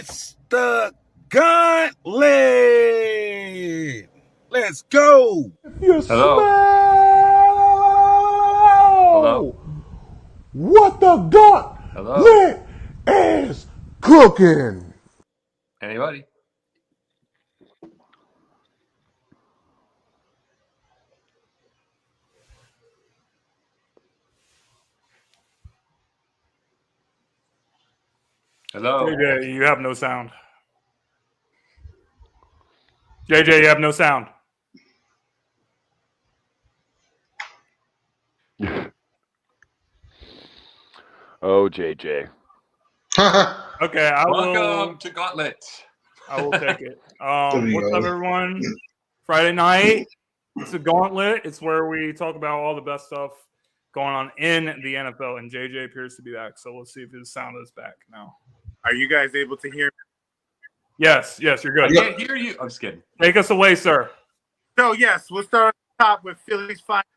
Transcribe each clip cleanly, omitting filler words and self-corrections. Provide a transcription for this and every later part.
It's the Gauntlet. Let's go. You Hello. smell what the Gauntlet is cooking. Anybody? Hello. JJ, you have no sound. JJ, you have no sound. Oh, JJ. Okay, Welcome to Gauntlet. I will take it. What's up, everyone? Friday night. It's a Gauntlet. It's where we talk about all the best stuff going on in the NFL, and JJ appears to be back. So let's see if his sound is back now. Are you guys able to hear me? Yes, you're good. I can't hear you. I'm just kidding. Take us away, sir. So, yes, we'll start at the top with Philly's finest,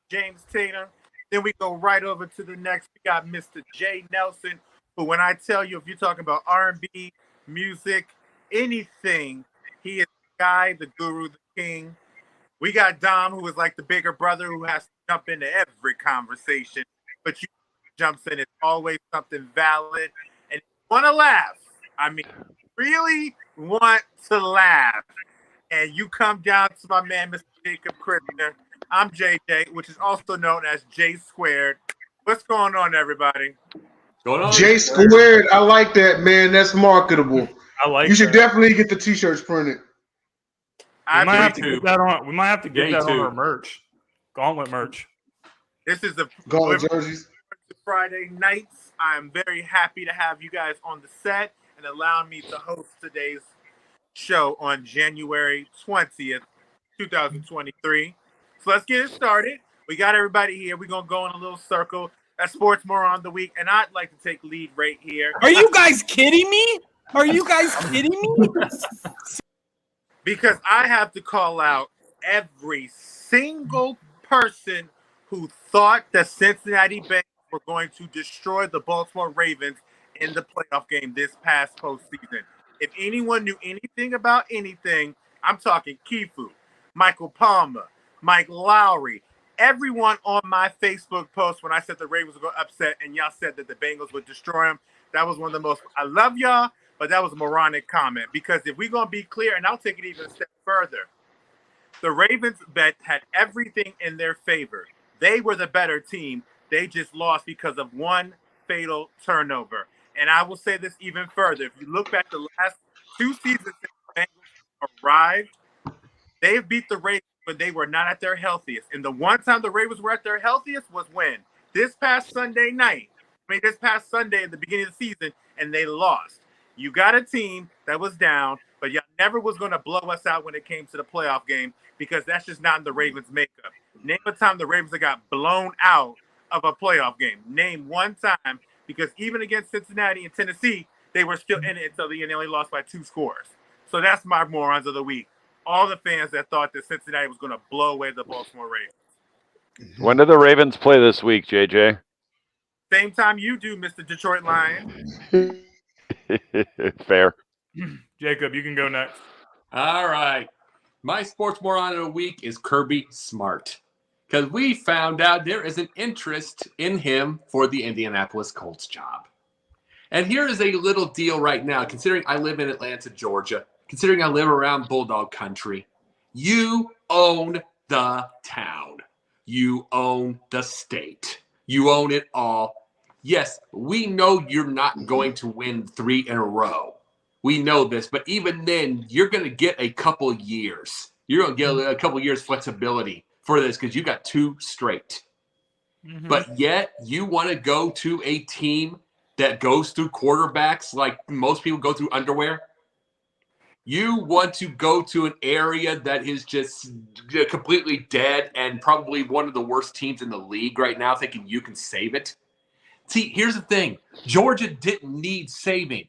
James Tatum. Then we go right over to the next. We got Mr. Jay Nelson, who, when I tell you, if you're talking about R&B, music, anything, he is the guy, the guru, the king. We got Dom, who is like the bigger brother who has to jump into every conversation. But you jumps in, it's always something valid. And if you want to laugh, I mean, really want to laugh, and you come down to my man, Mr. Jacob Christner. I'm JJ, which is also known as J Squared. What's going on, everybody? Going on? J Squared, I like that, man. That's marketable. I like. You should that. definitely get the t-shirts printed. We might have to get that on. We might have to get that on our merch, Gauntlet merch. This is the Gauntlet jerseys. Friday nights. I'm very happy to have you guys on the set and allow me to host today's show on January 20th, 2023. So let's get it started. We got everybody here. We're going to go in a little circle. That's Sports Moron of the Week, and I'd like to take lead right here. Are you guys kidding me? Are you guys kidding me? Because I have to call out every single person who thought that Cincinnati Bengals were going to destroy the Baltimore Ravens in the playoff game this past postseason. If anyone knew anything about anything, I'm talking Kifu, Michael Palmer, Mike Lowry, everyone on my Facebook post when I said the Ravens were going to upset and y'all said that the Bengals would destroy them. That was one of the most, I love y'all, but that was a moronic comment. Because if we're going to be clear, and I'll take it even a step further, the Ravens bet had everything in their favor. They were the better team. They just lost because of one fatal turnover. And I will say this even further. If you look back the last two seasons since the Bengals arrived, they've beat the Ravens when they were not at their healthiest. And the one time the Ravens were at their healthiest was when? This past Sunday night. This past Sunday at the beginning of the season, and they lost. You got a team that was down, but y'all never was going to blow us out when it came to the playoff game because that's just not in the Ravens' makeup. Name a time the Ravens got blown out of a playoff game. Name one time, because even against Cincinnati and Tennessee, they were still in it until the end. They only lost by 2 scores. So that's my morons of the week. All the fans that thought that Cincinnati was going to blow away the Baltimore Ravens. When do the Ravens play this week, JJ? Same time you do, Mr. Detroit Lion. Fair. Jacob, you can go next. All right. My sports moron of the week is Kirby Smart. Because we found out there is an interest in him for the Indianapolis Colts job. And here is a little deal right now, considering I live in Atlanta, Georgia, considering I live around Bulldog country. You own the town. You own the state. You own it all. Yes, we know you're not going to win 3 in a row. We know this, but even then, you're going to get a couple years. You're going to get a couple years flexibility for this because you got 2 straight. Mm-hmm. But yet, you want to go to a team that goes through quarterbacks like most people go through underwear? You want to go to an area that is just completely dead and probably one of the worst teams in the league right now, thinking you can save it? See, here's the thing. Georgia didn't need saving.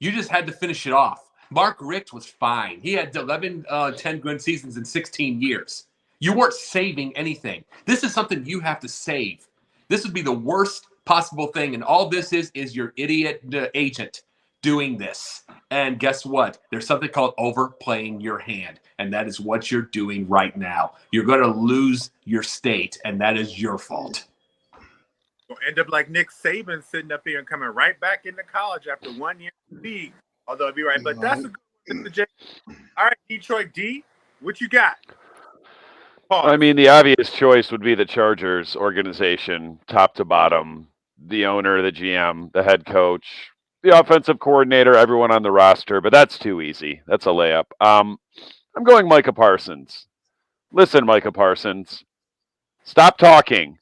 You just had to finish it off. Mark Richt was fine. He had 10 good seasons in 16 years. You weren't saving anything. This is something you have to save. This would be the worst possible thing, and all this is your idiot agent doing this. And guess what? There's something called overplaying your hand. And that is what you're doing right now. You're going to lose your state, and that is your fault. We'll end up like Nick Saban sitting up here and coming right back into college after 1 year in the league. Although it'd be right. But that's a good one, Mr. J. All right, Detroit D, what you got? Pause. I mean, the obvious choice would be the Chargers organization, top to bottom, the owner, the GM, the head coach, the offensive coordinator, everyone on the roster, but that's too easy. That's a layup. I'm going Micah Parsons. Listen, Micah Parsons, stop talking.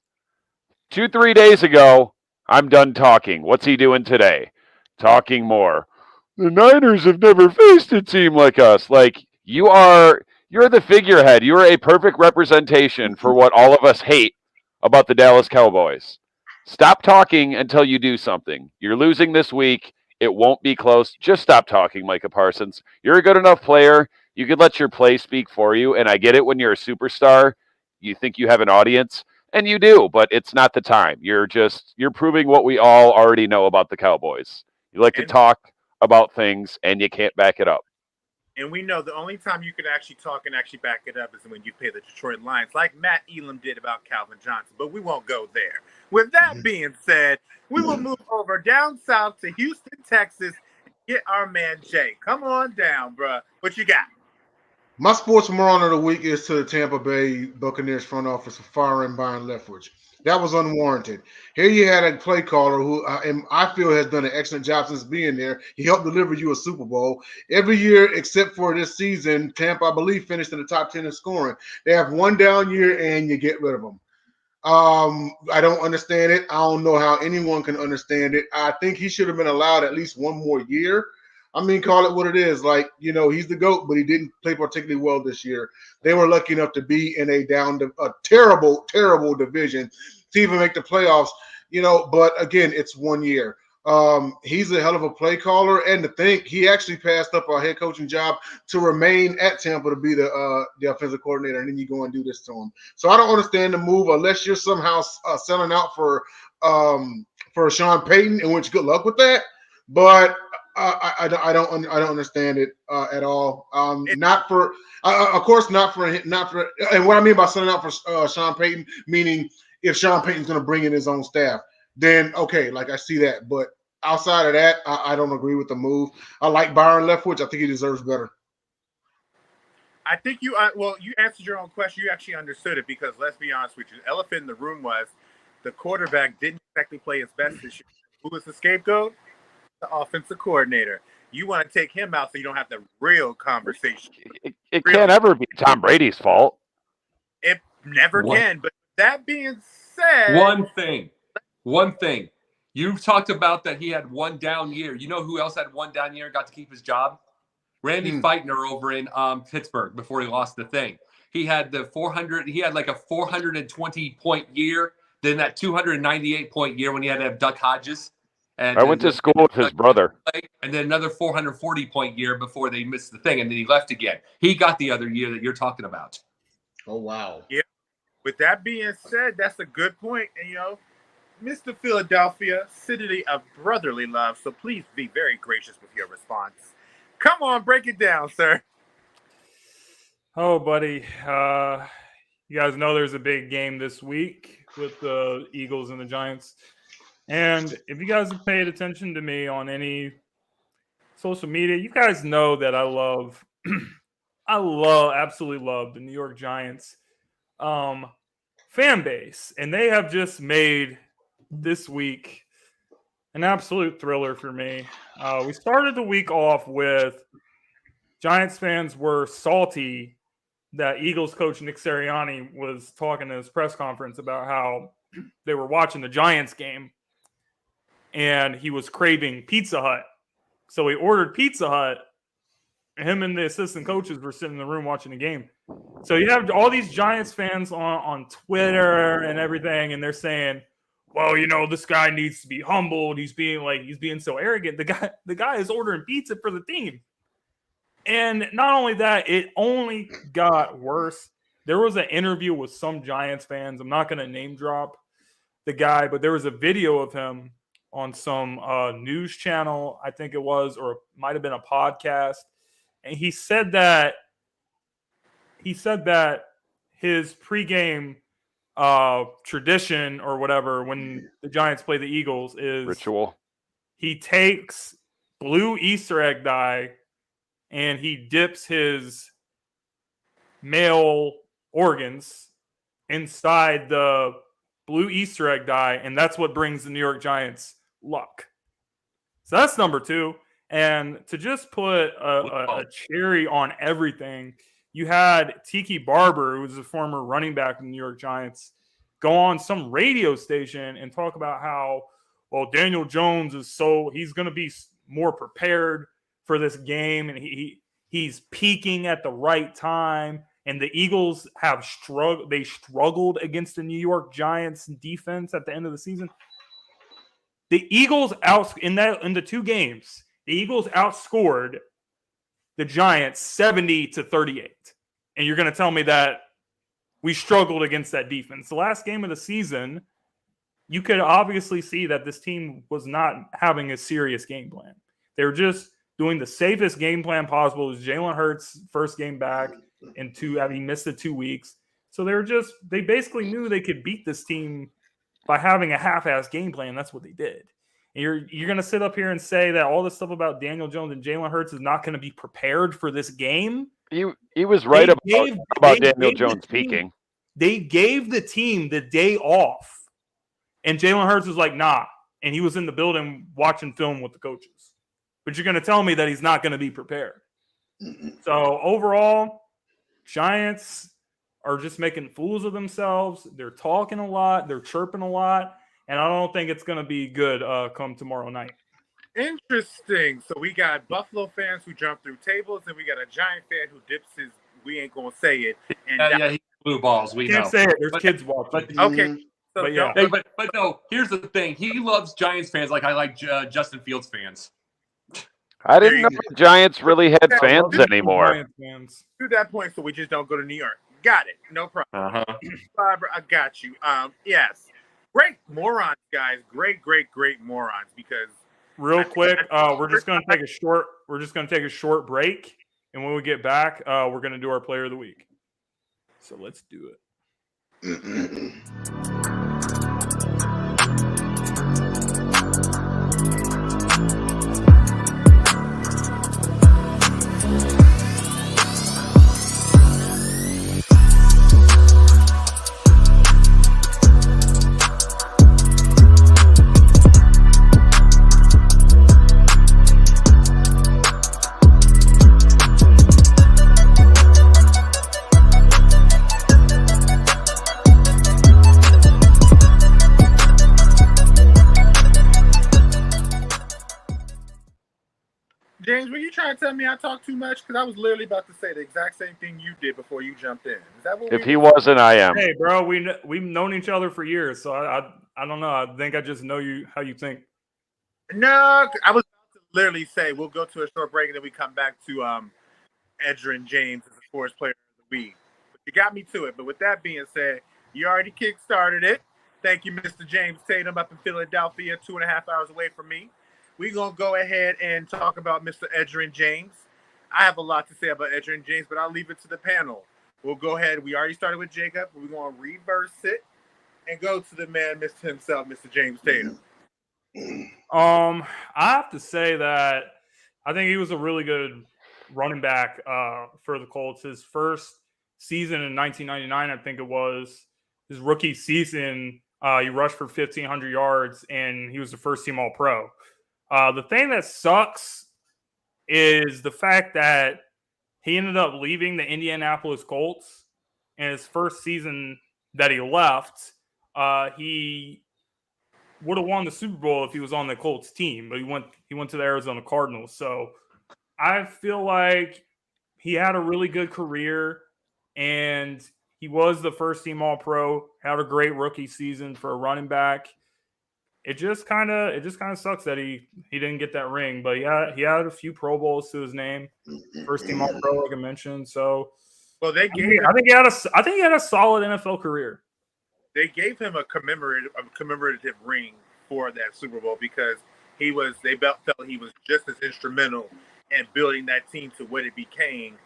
2-3 days ago, I'm done talking. What's he doing today? Talking more. The Niners have never faced a team like us. Like, you're the figurehead. You're a perfect representation for what all of us hate about the Dallas Cowboys. Stop talking until you do something. You're losing this week. It won't be close. Just stop talking, Micah Parsons. You're a good enough player. You could let your play speak for you. And I get it when you're a superstar. You think you have an audience. And you do, but it's not the time. You're proving what we all already know about the Cowboys. You like to talk about things, and you can't back it up. And we know the only time you can actually talk and actually back it up is when you pay the Detroit Lions, like Matt Elam did about Calvin Johnson. But we won't go there. With that being said, we will move over down south to Houston, Texas, and get our man Jay. Come on down, bruh. What you got? My sports moron of the week is to the Tampa Bay Buccaneers front office for firing Byron Leftwich. That was unwarranted. Here you had a play caller who I feel has done an excellent job since being there. He helped deliver you a Super Bowl. Every year except for this season, Tampa, I believe, finished in the top 10 in scoring. They have one down year, and you get rid of them. I don't understand it. I don't know how anyone can understand it. I think he should have been allowed at least one more year. I mean, call it what it is. Like, he's the GOAT, but he didn't play particularly well this year. They were lucky enough to be in a terrible, terrible division to even make the playoffs, but again, it's 1 year. He's a hell of a play caller, and to think he actually passed up a head coaching job to remain at Tampa to be the offensive coordinator, and then you go and do this to him. So I don't understand the move unless you're somehow selling out for Sean Payton, in which good luck with that. But I don't understand it at all. Not for and what I mean by selling out for Sean Payton, meaning if Sean Payton's going to bring in his own staff, then okay, like I see that. But outside of that, I don't agree with the move. I like Byron Leftwich. I think he deserves better. I think you answered your own question. You actually understood it because let's be honest with you, the elephant in the room was the quarterback didn't exactly play his best this year. Who was the scapegoat? The offensive coordinator. You want to take him out so you don't have the real conversation. It can't ever be Tom Brady's fault. It never can. But that being said, one thing. You talked about that he had one down year. You know who else had one down year and got to keep his job? Randy Feitner over in Pittsburgh before he lost the thing. He had like a 420 point year, then that 298 point year when he had to have Duck Hodges. And I went to school with his brother. And then another 440 point year before they missed the thing, and then he left again. He got the other year that you're talking about. Oh, wow. Yeah. With that being said, that's a good point. And, Mr. Philadelphia, city of brotherly love, so please be very gracious with your response. Come on, break it down, sir. Oh, buddy. You guys know there's a big game this week with the Eagles and the Giants. And if you guys have paid attention to me on any social media, you guys know that absolutely love the New York Giants fan base. And they have just made this week an absolute thriller for me. We started the week off with Giants fans were salty that Eagles coach Nick Sirianni was talking in his press conference about how they were watching the Giants game. And he was craving Pizza Hut. So he ordered Pizza Hut. Him and the assistant coaches were sitting in the room watching the game. So you have all these Giants fans on Twitter and everything, and they're saying, well, this guy needs to be humbled. He's being so arrogant. The guy is ordering pizza for the team. And not only that, it only got worse. There was an interview with some Giants fans. I'm not going to name drop the guy, but there was a video of him on some news channel, I think it was, or it might have been a podcast, and he said that his pregame tradition or whatever when the Giants play the Eagles is Ritual. he takes blue Easter egg dye and he dips his male organs inside the blue Easter egg dye, and that's what brings the New York Giants luck. So that's number 2. And to just put a cherry on everything, you had Tiki Barber, who was a former running back in the New York Giants, go on some radio station and talk about how, well, Daniel Jones he's going to be more prepared for this game, and he's peaking at the right time. And the Eagles have struggled against the New York Giants defense at the end of the season. The Eagles in the 2 games, the Eagles outscored the Giants 70-38. And you're going to tell me that we struggled against that defense. The last game of the season, you could obviously see that this team was not having a serious game plan. They were just doing the safest game plan possible. It was Jalen Hurts' first game back, and he missed the 2 weeks. So they basically knew they could beat this team by having a half-ass game plan. That's what they did. And you're going to sit up here and say that all this stuff about Daniel Jones and Jalen Hurts is not going to be prepared for this game? He was right about Daniel Jones peaking. They gave the team the day off, and Jalen Hurts was like, nah. And he was in the building watching film with the coaches. But you're going to tell me that he's not going to be prepared. So overall, Giants are just making fools of themselves. They're talking a lot. They're chirping a lot. And I don't think it's going to be good come tomorrow night. Interesting. So we got Buffalo fans who jump through tables, and we got a Giant fan who dips his, we ain't going to say it. And he blue balls. We can't know. say it. There's kids watching. Okay. So But yeah. Hey, but no, here's the thing. He loves Giants fans like I like Justin Fields fans. I didn't know the Giants really had fans anymore. To that point, so we just don't go to New York. Got it. No problem. Barbara, I got you. Yes. Great morons, guys. Great morons. Because real quick, we're just going to take a short break, and when we get back, we're going to do our player of the week. So let's do it. James, were you trying to tell me I talk too much? Because I was literally about to say the exact same thing you did before you jumped in. Is that what? If he wasn't, I am. Hey, bro, we've known each other for years, so I don't know. I think I just know you how you think. No, I was about to literally say we'll go to a short break and then we come back to Edgerrin James as the sports player of the week. But you got me to it. But with that being said, you already kick-started it. Thank you, Mr. James Tatum up in Philadelphia, 2.5 hours away from me. We're going to go ahead and talk about Mr. Edgerrin James. I have a lot to say about Edgerrin James, but I'll leave it to the panel. We'll go ahead. We already started with Jacob. We're going to reverse it and go to the man, Mr. himself, Mr. James Tatum. I have to say that I think he was a really good running back for the Colts. His first season in 1999, I think it was, his rookie season, he rushed for 1,500 yards, and he was the first team All-Pro. The thing that sucks is the fact that he ended up leaving the Indianapolis Colts. In his first season that he left, he would have won the Super Bowl if he was on the Colts team, but he went to the Arizona Cardinals. So I feel like he had a really good career, and he was the first team All-Pro, had a great rookie season for a running back. It just kind of sucks that he didn't get that ring, but he had a few Pro Bowls to his name, first team All-Pro, like I mentioned. So, well, I think he had a solid NFL career. They gave him a commemorative ring for that Super Bowl because they felt he was just as instrumental in building that team to what it became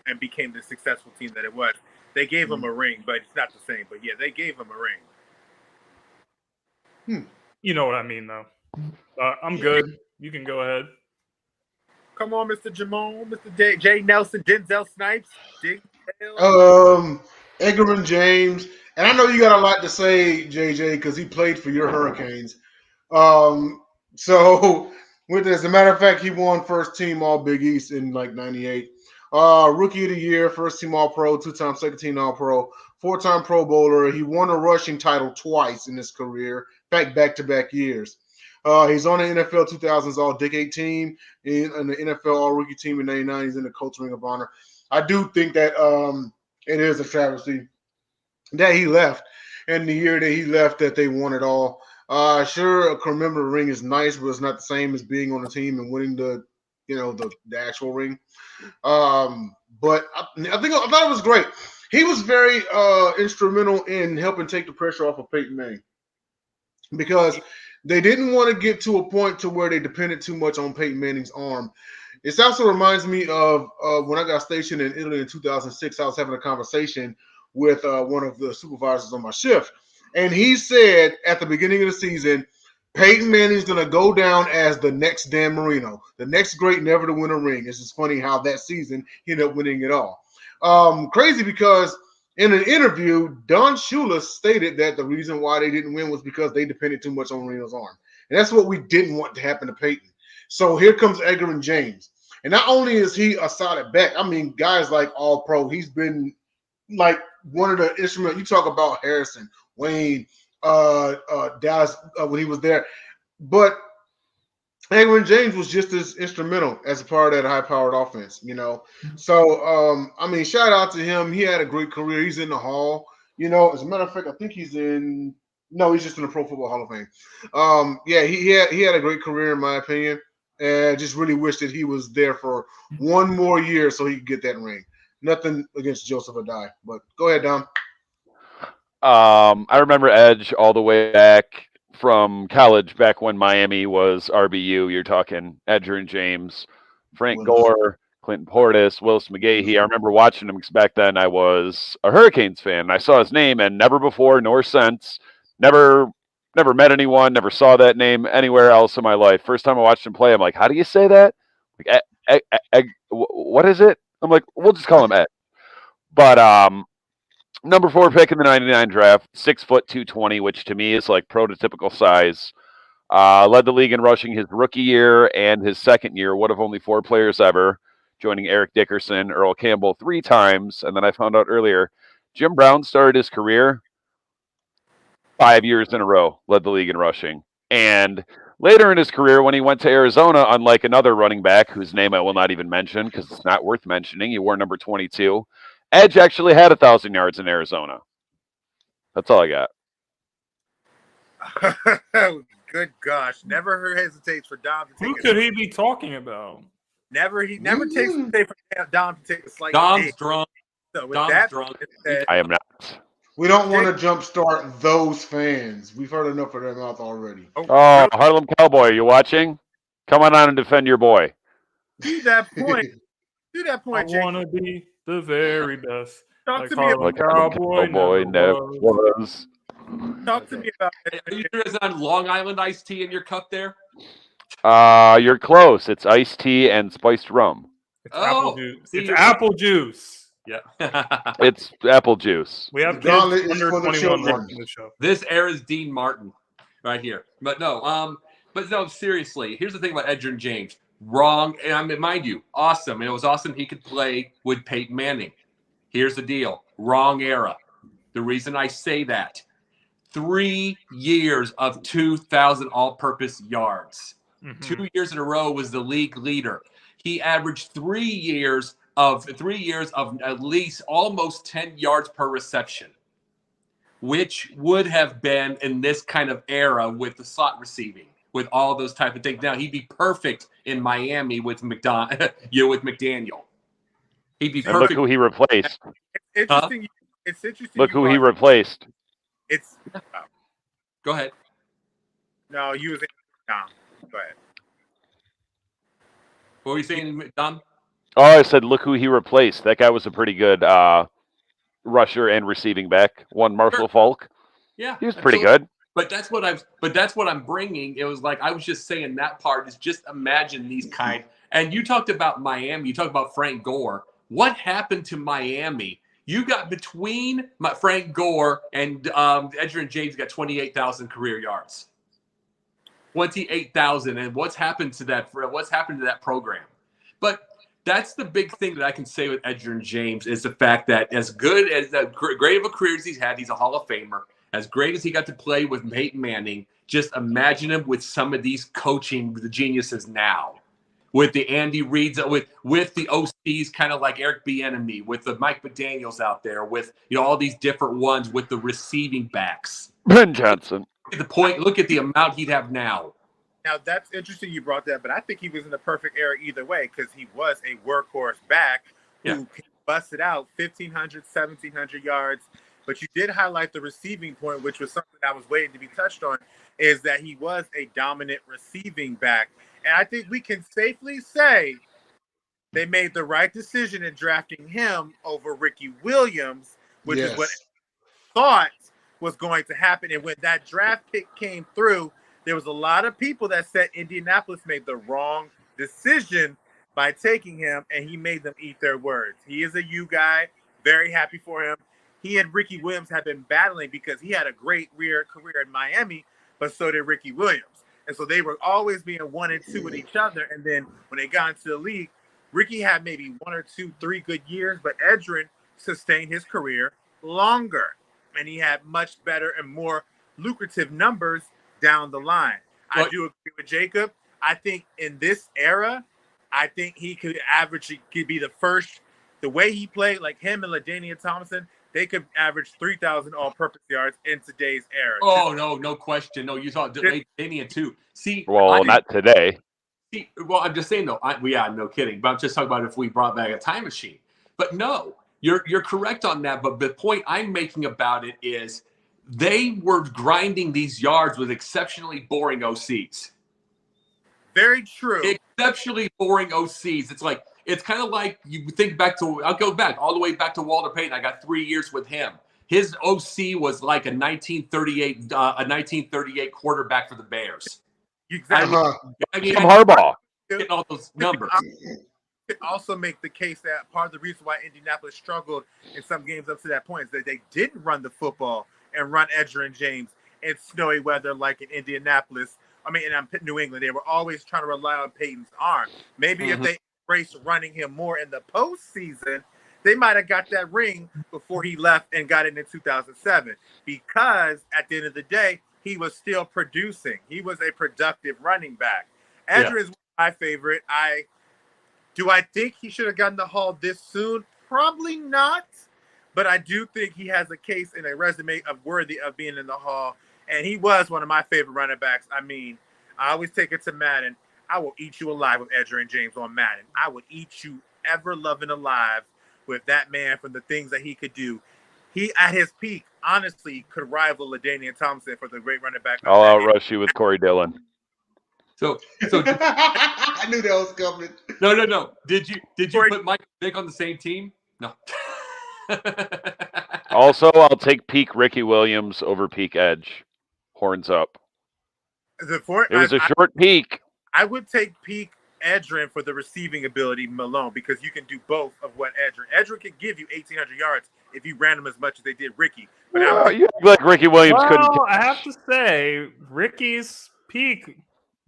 and became the successful team that it was. They gave him a ring, but it's not the same. But yeah, they gave him a ring. You know what I mean, though. I'm good. You can go ahead. Come on, Mr. Jamon, Mr. J. Nelson, Denzel Snipes, Edgerrin James, and I know you got a lot to say, JJ, because he played for your Hurricanes. So with as a matter of fact, he won first team All Big East in like '98. Rookie of the Year, first team All Pro, 2-time second team All Pro, 4-time Pro Bowler. He won a rushing title twice in his career, back-to-back years. He's on the NFL 2000s All-Decade team, and the NFL All-Rookie team in '99. He's in the Coach Ring of Honor. I do think that it is a travesty that he left, and the year that he left that they won it all. Sure, a commemorative ring is nice, but it's not the same as being on the team and winning the actual ring. But I thought it was great. He was very instrumental in helping take the pressure off of Peyton Manning because they didn't want to get to a point to where they depended too much on Peyton Manning's arm. It also reminds me of when I got stationed in Italy in 2006. I was having a conversation with one of the supervisors on my shift, and he said at the beginning of the season, Peyton Manning's going to go down as the next Dan Marino, the next great never to win a ring. It's just funny how that season he ended up winning it all. Crazy because in an interview, Don Shula stated that the reason why they didn't win was because they depended too much on Marino's arm. And that's what we didn't want to happen to Peyton. So here comes Edgerrin James. And not only is he a solid back, I mean, guys like All Pro, he's been like one of the instruments. You talk about Harrison, Wayne, Dallas when he was there. But Edgerrin James was just as instrumental as a part of that high-powered offense, So, I mean, shout out to him. He had a great career. He's in the Hall. As a matter of fact, I think he's just in the Pro Football Hall of Fame. He had a great career, in my opinion. And I just really wish that he was there for one more year so he could get that ring. Nothing against Joseph Adai, but go ahead, Dom. I remember Edge all the way back from college, back when Miami was RBU. You're talking Edgerrin James, Frank Gore, Clinton Portis, Willis McGahee. I remember watching him because back then I was a Hurricanes fan. And I saw his name, and never before nor since, never met anyone, never saw that name anywhere else in my life. First time I watched him play, I'm like, how do you say that? Like, what is it? I'm like, we'll just call him Ed. But number 4 pick in the '99 draft, 6 foot 220, which to me is like prototypical size. Led the league in rushing his rookie year and his second year, one of only 4 players ever, joining Eric Dickerson, Earl Campbell 3 times. And then I found out earlier, Jim Brown started his career 5 years in a row, led the league in rushing. And later in his career, when he went to Arizona, unlike another running back, whose name I will not even mention because it's not worth mentioning, he wore number 22. Edge actually had 1,000 yards in Arizona. That's all I got. Good gosh. Never hesitates for Dom to take Who could he be talking about? He never takes for Dom to take a slight Dom's hit. drunk. So with Dom's that drunk. I am not. We don't want to jumpstart those fans. We've heard enough of their mouth already. Oh, Harlem Cowboy, are you watching? Come on and defend your boy. To that point, I want to be the very best. Talk to me Harlem Like Cowboy never was. Talk to me about it. Are you sure it's not Long Island iced tea in your cup there? You're close. It's iced tea and spiced rum. It's apple juice. see, It's apple juice. Yeah. It's apple juice. We have kids Gauntlet is under for the 21 children. watching the show. This era's Dean Martin right here. But no, seriously, here's the thing about Edgerrin James. Wrong, and I mean, mind you, awesome. And it was awesome he could play with Peyton Manning. Here's the deal. Wrong era. The reason I say that, 3 years of 2,000 all-purpose yards. 2 years in a row was the league leader. He averaged 3 years of at least almost 10 yards per reception, which would have been in this kind of era with the slot receiving, with all those type of things. Now he'd be perfect in Miami with McDaniel. He'd be perfect. And look who he replaced. Interesting. It's interesting. Look who he replaced. It's Go ahead. No, you was Dom. Go ahead. What were you saying, Dom? Oh, I said, look who he replaced. That guy was a pretty good rusher and receiving back. One Marshall Falk. Yeah, he was pretty good. But that's what I'm bringing. It was like I was just saying that part is just imagine these kind. And you talked about Miami. You talked about Frank Gore. What happened to Miami? You got between Frank Gore and Edgerrin James got 28,000 career yards. 28,000, and what's happened to that? What's happened to that program? But that's the big thing that I can say with Edgerrin James is the fact that as good as great of a career as he's had, he's a Hall of Famer. As great as he got to play with Peyton Manning, just imagine him with some of these coaching the geniuses now, with the Andy Reids, with the OCs, kind of like Eric Bieniemy, with the Mike McDaniels out there, with all these different ones, with the receiving backs. Ben Johnson. Look at the amount he'd have now. Now, that's interesting you brought that, but I think he was in the perfect era either way because he was a workhorse back who busted out 1,500, 1,700 yards. But you did highlight the receiving point, which was something I was waiting to be touched on, is that he was a dominant receiving back. And I think we can safely say they made the right decision in drafting him over Ricky Williams, which is what I thought was going to happen. And when that draft pick came through, there was a lot of people that said Indianapolis made the wrong decision by taking him, and he made them eat their words. He is a U guy, very happy for him. He and Ricky Williams have been battling because he had a great career in Miami, but so did Ricky Williams. And so they were always being 1 and 2 with each other. And then when they got into the league, Ricky had maybe 1 or 2, 3 good years, but Edgerrin sustained his career longer. And he had much better and more lucrative numbers down the line. I do agree with Jacob. I think in this era, I think he could be the first. The way he played, like him and LaDainian Thompson, they could average 3,000 all-purpose yards in today's era. Oh, no question. No, you saw LaDainian too. See, not today. See, I'm just saying though. No kidding. But I'm just talking about if we brought back a time machine. But no, you're correct on that. But the point I'm making about it is they were grinding these yards with exceptionally boring OCs. Very true. Exceptionally boring OCs. It's kind of like you think back to. I'll go back all the way back to Walter Payton. I got 3 years with him. His OC was like a 1938 quarterback for the Bears. Exactly. Harbaugh. Getting all those numbers. Could also make the case that part of the reason why Indianapolis struggled in some games up to that point is that they didn't run the football and run Edgerrin James in snowy weather like in Indianapolis. In New England, they were always trying to rely on Peyton's arm. Maybe if they embraced running him more in the postseason, they might have got that ring before he left and got it in 2007. Because at the end of the day, he was still producing. He was a productive running back. Edgerrin is my favorite. Do I think he should have gotten the Hall this soon? Probably not. But I do think he has a case and a resume worthy of being in the Hall. And he was one of my favorite running backs. I always take it to Madden. I will eat you alive with Edgerrin James on Madden. I would eat you ever loving alive with that man from the things that he could do. He, at his peak, honestly, could rival LaDainian Thompson for the great running back. I'll outrush you with Corey Dillon. So I knew that was coming. No. Did you put Mike Vick on the same team? No. Also, I'll take peak Ricky Williams over peak Edge. Horns up. It was a short peak. I would take peak Edgerrin for the receiving ability Malone because you can do both of what Edgerrin can give you 1,800 yards if you ran him as much as they did Ricky. But you act like Ricky Williams couldn't. I have to say, Ricky's peak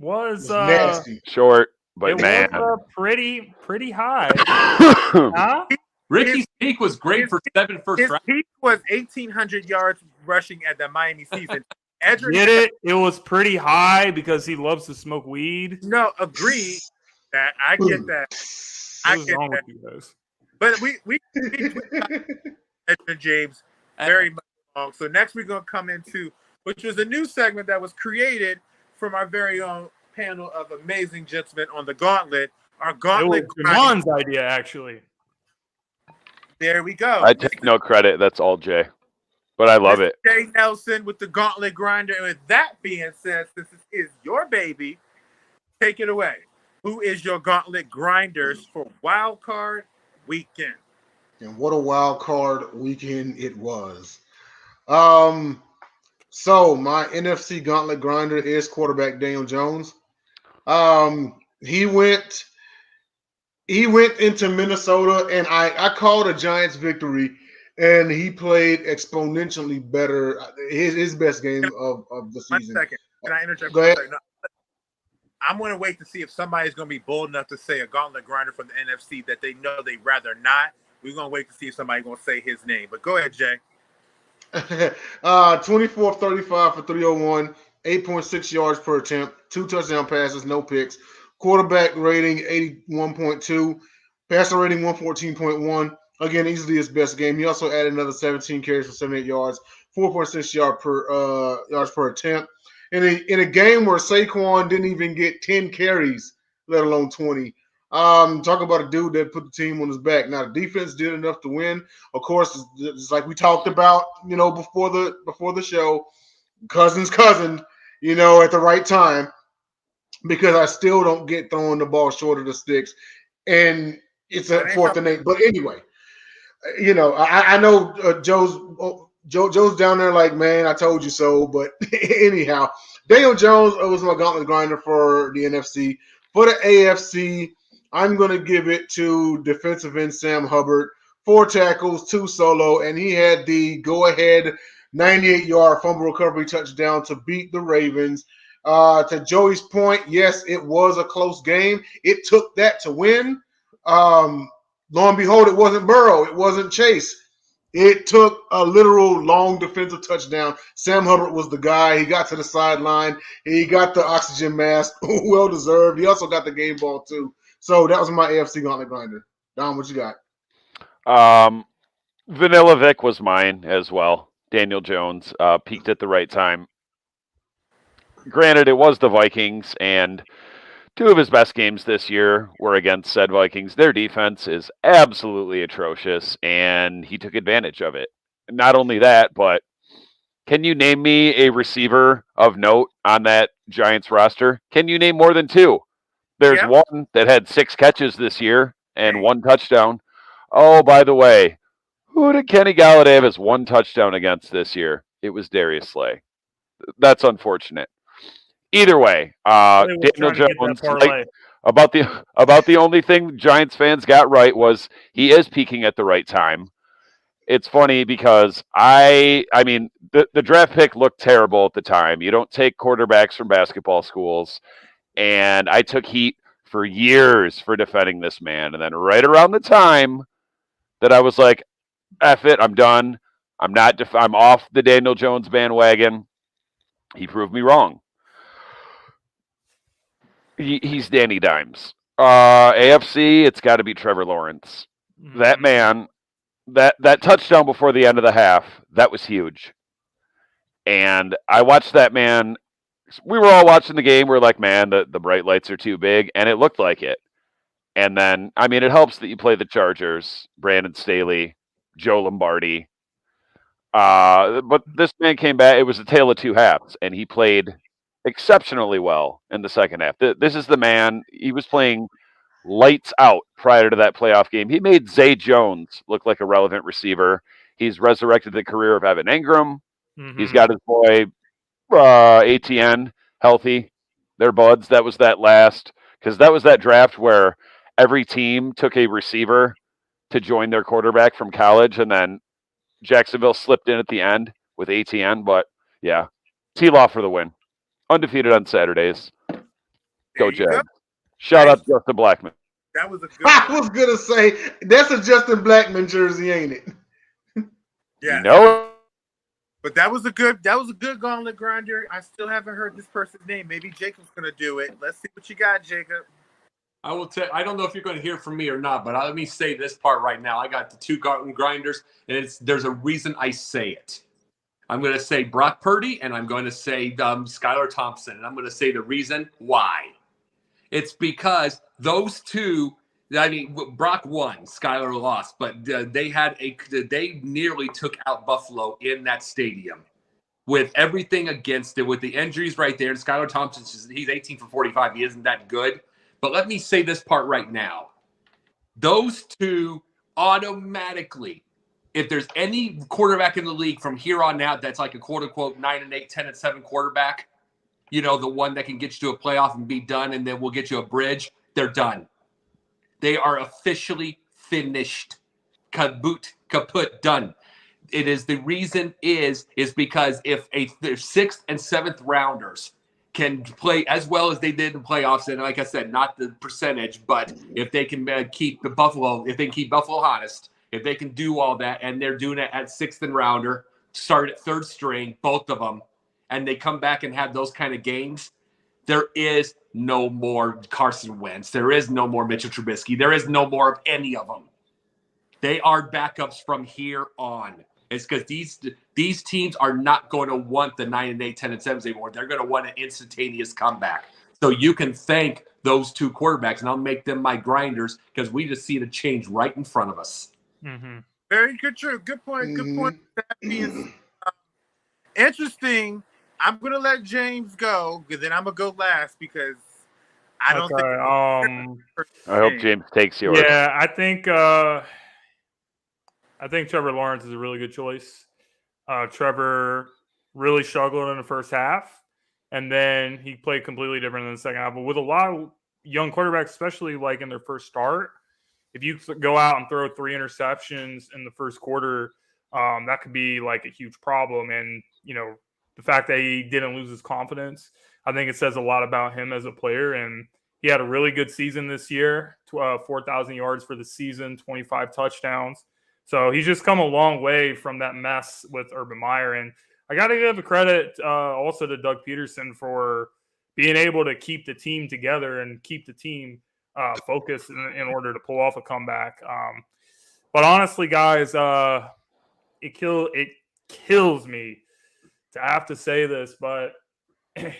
was nasty. Short, but it was pretty high. Huh? Ricky's peak was great for 7 first round. His peak was 1,800 yards rushing at the Miami season. Edgerrin Get it? It was pretty high because he loves to smoke weed. No, agree that I get that. What is wrong with you guys? But we Edgerrin James very much long. So next we're gonna come into which was a new segment that was created from our very own panel of amazing gentlemen on the Gauntlet. Our Gauntlet. It was Morons' idea, actually. There we go. I take no credit. That's all Jay. but I love it. Jay Nelson with the Gauntlet Grinder. And with that being said, since this is your baby, take it away. Who is your Gauntlet Grinders for Wildcard Weekend? And what a wild card weekend it was. So my NFC Gauntlet Grinder is quarterback Daniel Jones. He went into Minnesota, and I called a Giants victory, and he played exponentially better. His best game of the season. 1 second. Can I interject? Go ahead. No, I'm going to wait to see if somebody's going to be bold enough to say a Gauntlet Grinder from the NFC that they know they'd rather not. We're going to wait to see if somebody's going to say his name. But go ahead, Jay. 24 of 35 for 301, 8.6 yards per attempt, 2 touchdown passes, no picks. Quarterback rating 81.2, passer rating 114.1. Again, easily his best game. He also added another 17 carries for 78 yards, 4.6 yards per attempt. In a game where Saquon didn't even get 10 carries, let alone 20. Talk about a dude that put the team on his back. Now the defense did enough to win. Of course, it's like we talked about, before the show. Cousins, at the right time, because I still don't get throwing the ball short of the sticks, and it's a 4th and 8. But anyway, I know Joe's down there like, man, I told you so. But anyhow, Daniel Jones was my Gauntlet Grinder for the NFC. For the AFC, I'm going to give it to defensive end Sam Hubbard. 4 tackles, 2 solo, and he had the go-ahead 98-yard fumble recovery touchdown to beat the Ravens. To Joey's point, yes, it was a close game. It took that to win. Lo and behold, it wasn't Burrow. It wasn't Chase. It took a literal long defensive touchdown. Sam Hubbard was the guy. He got to the sideline. He got the oxygen mask. Well-deserved. He also got the game ball, too. So that was my AFC Gauntlet Grinder. Don, what you got? Vanilla Vic was mine as well. Daniel Jones peaked at the right time. Granted, it was the Vikings, and 2 of his best games this year were against said Vikings. Their defense is absolutely atrocious, and he took advantage of it. Not only that, but can you name me a receiver of note on that Giants roster? Can you name more than 2? There's one that had 6 catches this year and 1 touchdown. Oh, by the way, who did Kenny Galladay have as 1 touchdown against this year? It was Darius Slay. That's unfortunate. Either way, Daniel Jones, about the only thing Giants fans got right was he is peaking at the right time. It's funny because I mean, the draft pick looked terrible at the time. You don't take quarterbacks from basketball schools. And I took heat for years for defending this man. And then right around the time that I was like, F it, I'm done. I'm off the Daniel Jones bandwagon. He proved me wrong. He's Danny Dimes. AFC, it's got to be Trevor Lawrence. Mm-hmm. That man, that touchdown before the end of the half, that was huge. And I watched that man. We were all watching the game. We're like, man, the bright lights are too big. And it looked like it. And then, I mean, it helps that you play the Chargers, Brandon Staley, Joe Lombardi. But this man came back. It was a tale of 2 halves. And he played exceptionally well in the second half. This is the man. He was playing lights out prior to that playoff game. He made Zay Jones look like a relevant receiver. He's resurrected the career of Evan Engram. Mm-hmm. He's got his boy ATN healthy. They're buds. That was that draft where every team took a receiver to join their quarterback from college, and then Jacksonville slipped in at the end with ATN. But yeah, T-Law for the win. Undefeated on Saturdays. Go Jags. Shout out to Justin Blackman. That was a good I was gonna say that's a Justin Blackman jersey, ain't it? Yeah. No. But that was a good Gauntlet Grinder. I still haven't heard this person's name. Maybe Jacob's gonna do it. Let's see what you got, Jacob. I will tell. I don't know if you're going to hear from me or not, but let me say this part right now. I got the 2 Gauntlet Grinders, and there's a reason I say it. I'm going to say Brock Purdy, and I'm going to say Skylar Thompson, and I'm going to say the reason why. It's because those 2 I mean, Brock won, Skyler lost, but they nearly took out Buffalo in that stadium with everything against it, with the injuries right there. And Skylar Thompson, he's 18 for 45. He isn't that good. But let me say this part right now. Those two automatically, if there's any quarterback in the league from here on out that's like a quote-unquote 9-8, 10-7 quarterback, the one that can get you to a playoff and be done, and then we'll get you a bridge, they're done. They are officially finished. Kaput, done. It is the reason is because if their 6th and 7th rounders can play as well as they did in playoffs, and like I said, not the percentage, but if they can keep Buffalo honest, if they can do all that, and they're doing it at 6th and rounder, start at 3rd string, both of them, and they come back and have those kind of games, there is no more Carson Wentz. There is no more Mitchell Trubisky. There is no more of any of them. They are backups from here on. It's because these teams are not going to want the 9-8, 10-7s anymore. They're going to want an instantaneous comeback. So you can thank those two quarterbacks, and I'll make them my grinders because we just see the change right in front of us. Mm-hmm. Very good, true. Good point. Good point. That being interesting. I'm gonna let James go because then I'm gonna go last because I don't think. I hope James takes yours. Yeah, I think Trevor Lawrence is a really good choice. Trevor really struggled in the first half, and then he played completely different in the second half. But with a lot of young quarterbacks, especially like in their first start, if you go out and throw 3 interceptions in the first quarter, that could be like a huge problem. And the fact that he didn't lose his confidence, I think it says a lot about him as a player. And he had a really good season this year, 4,000 yards for the season, 25 touchdowns. So he's just come a long way from that mess with Urban Meyer. And I got to give a credit also to Doug Peterson for being able to keep the team together and keep the team focused in order to pull off a comeback. But honestly, guys, it kills me to have to say this, but